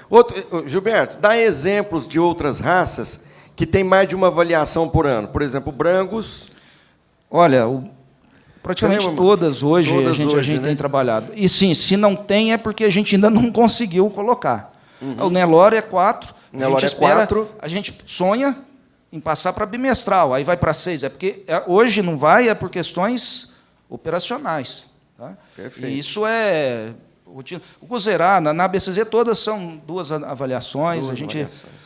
Gilberto, dá exemplos de outras raças que têm mais de uma avaliação por ano. Por exemplo, Brangus. Olha, praticamente todas hoje a gente tem trabalhado. E sim, se não tem, é porque a gente ainda não conseguiu colocar. O Nelore é 4. A gente sonha em passar para bimestral, aí vai para 6. É porque hoje não vai, é por questões operacionais. Tá? Perfeito. E isso é rotina. O Cuzerá, na BCZ, todas são 2 avaliações.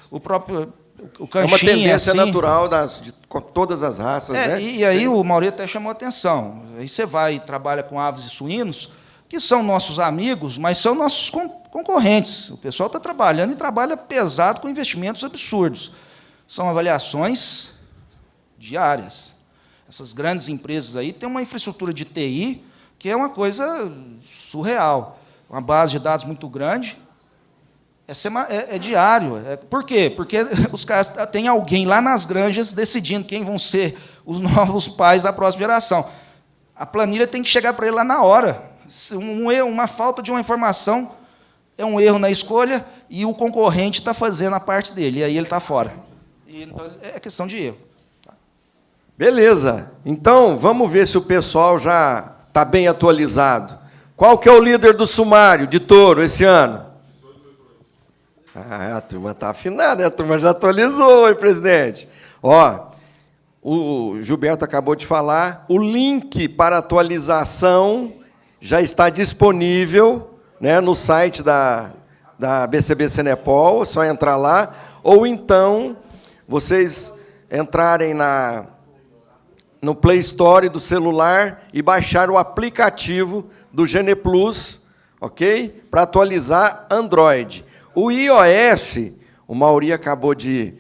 O próprio o canchinha, é uma tendência assim, natural de todas as raças. Né? E aí o Mauri até chamou a atenção. Aí você vai e trabalha com aves e suínos, que são nossos amigos, mas são nossos concorrentes. O pessoal está trabalhando e trabalha pesado com investimentos absurdos. São avaliações diárias. Essas grandes empresas aí têm uma infraestrutura de TI que é uma coisa surreal. Uma base de dados muito grande. É diário. Por quê? Porque os caras têm alguém lá nas granjas decidindo quem vão ser os novos pais da próxima geração. A planilha tem que chegar para ele lá na hora. Uma falta de uma informação é um erro na escolha e o concorrente está fazendo a parte dele, e aí ele está fora. Então, é questão de erro. Beleza. Então, vamos ver se o pessoal já está bem atualizado. Qual que é o líder do sumário de touro esse ano? A turma está afinada, a turma já atualizou, hein, presidente? Ó, o Gilberto acabou de falar, o link para atualização já está disponível, né, no site da BCB Senepol, é só entrar lá, ou então vocês entrarem no Play Store do celular e baixar o aplicativo do GenePlus, ok? Para atualizar Android. O iOS, o Mauri acabou de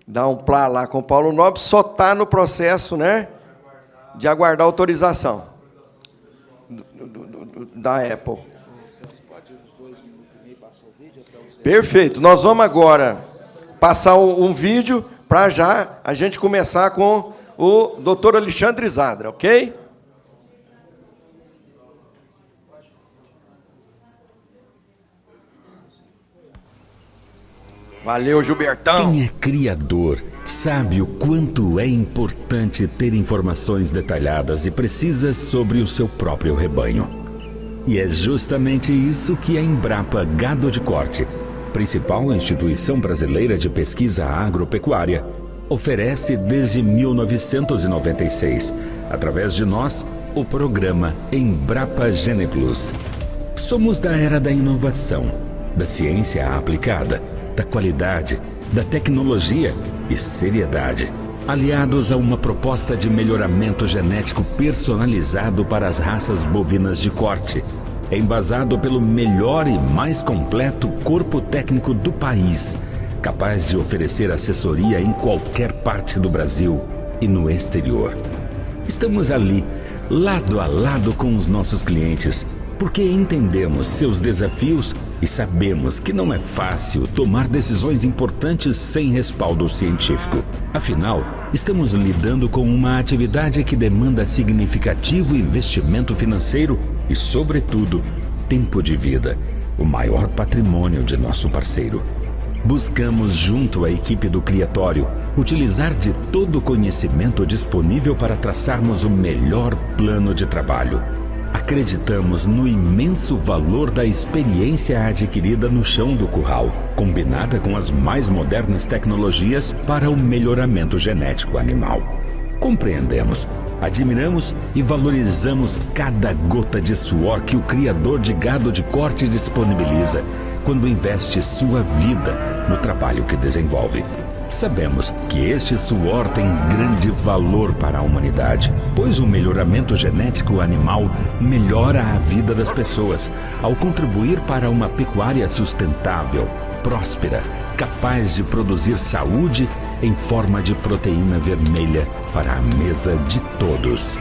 dar um plá lá com o Paulo Nobre, só está no processo, né, de aguardar autorização da Apple. Perfeito. Nós vamos agora passar um vídeo para já a gente começar com o Dr. Alexandre Zadra, ok? Valeu, Gilbertão. Quem é criador sabe o quanto é importante ter informações detalhadas e precisas sobre o seu próprio rebanho. E é justamente isso que a Embrapa Gado de Corte, principal instituição brasileira de pesquisa agropecuária, oferece desde 1996, através de nós, o programa Embrapa GenePlus. Somos da era da inovação, da ciência aplicada, da qualidade, da tecnologia e seriedade, aliados a uma proposta de melhoramento genético personalizado para as raças bovinas de corte, embasado pelo melhor e mais completo corpo técnico do país, capaz de oferecer assessoria em qualquer parte do Brasil e no exterior. Estamos ali, lado a lado com os nossos clientes, porque entendemos seus desafios e sabemos que não é fácil tomar decisões importantes sem respaldo científico. Afinal, estamos lidando com uma atividade que demanda significativo investimento financeiro e, sobretudo, tempo de vida, o maior patrimônio de nosso parceiro. Buscamos, junto à equipe do Criatório, utilizar de todo o conhecimento disponível para traçarmos o melhor plano de trabalho. Acreditamos no imenso valor da experiência adquirida no chão do curral, combinada com as mais modernas tecnologias para o melhoramento genético animal. Compreendemos, admiramos e valorizamos cada gota de suor que o criador de gado de corte disponibiliza quando investe sua vida no trabalho que desenvolve. Sabemos que este suor tem grande valor para a humanidade, pois o melhoramento genético animal melhora a vida das pessoas, ao contribuir para uma pecuária sustentável, próspera, capaz de produzir saúde em forma de proteína vermelha para a mesa de todos.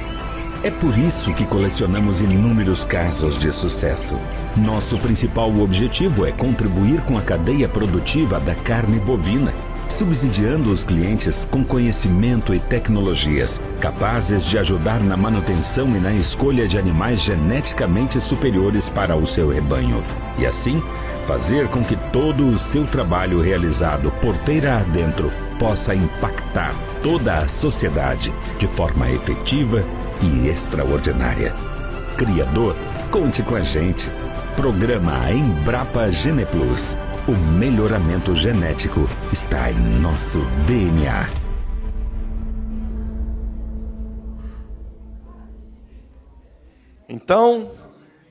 É por isso que colecionamos inúmeros casos de sucesso. Nosso principal objetivo é contribuir com a cadeia produtiva da carne bovina, subsidiando os clientes com conhecimento e tecnologias capazes de ajudar na manutenção e na escolha de animais geneticamente superiores para o seu rebanho. E assim, fazer com que todo o seu trabalho realizado porteira adentro possa impactar toda a sociedade de forma efetiva e extraordinária. Criador, conte com a gente. Programa Embrapa GenePlus. O melhoramento genético está em nosso DNA. Então,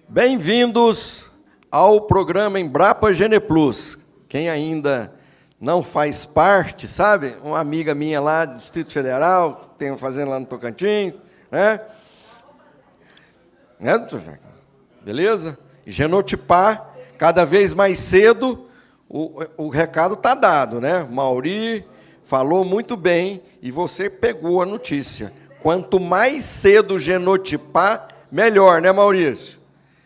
bem-vindos ao programa Embrapa GenePlus. Quem ainda não faz parte, sabe? Uma amiga minha lá do Distrito Federal, tem fazendo lá no Tocantins, né? Né, doutor Jack? Beleza? Genotipar cada vez mais cedo. O recado está dado, né? Mauri falou muito bem e você pegou a notícia. Quanto mais cedo genotipar, melhor, né, Maurício?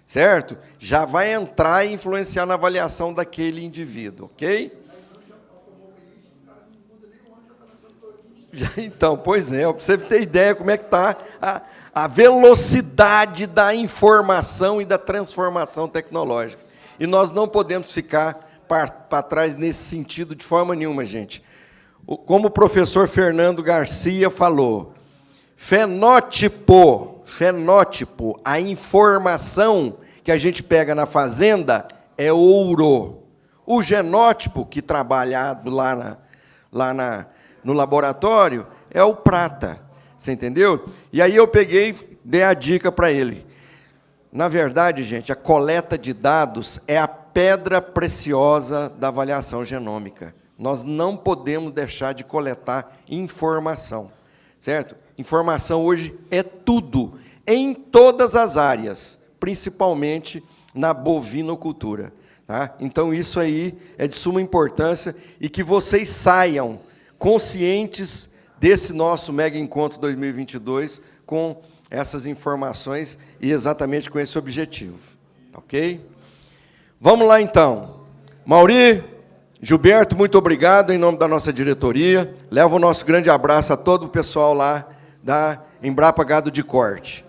Certo? Já vai entrar e influenciar na avaliação daquele indivíduo, ok? Então, pois é, para você ter ideia como é que está a velocidade da informação e da transformação tecnológica. E nós não podemos ficar para trás nesse sentido de forma nenhuma, gente. Como o professor Fernando Garcia falou, fenótipo, a informação que a gente pega na fazenda é ouro. O genótipo, que trabalhado lá no laboratório, é o prata. Você entendeu? E aí eu dei a dica para ele. Na verdade, gente, a coleta de dados é a pedra preciosa da avaliação genômica. Nós não podemos deixar de coletar informação, certo? Informação hoje é tudo, em todas as áreas, principalmente na bovinocultura. Tá? Então, isso aí é de suma importância e que vocês saiam conscientes desse nosso mega encontro 2022 com essas informações e exatamente com esse objetivo. Ok? Vamos lá, então. Mauri, Gilberto, muito obrigado em nome da nossa diretoria. Leva o nosso grande abraço a todo o pessoal lá da Embrapa Gado de Corte.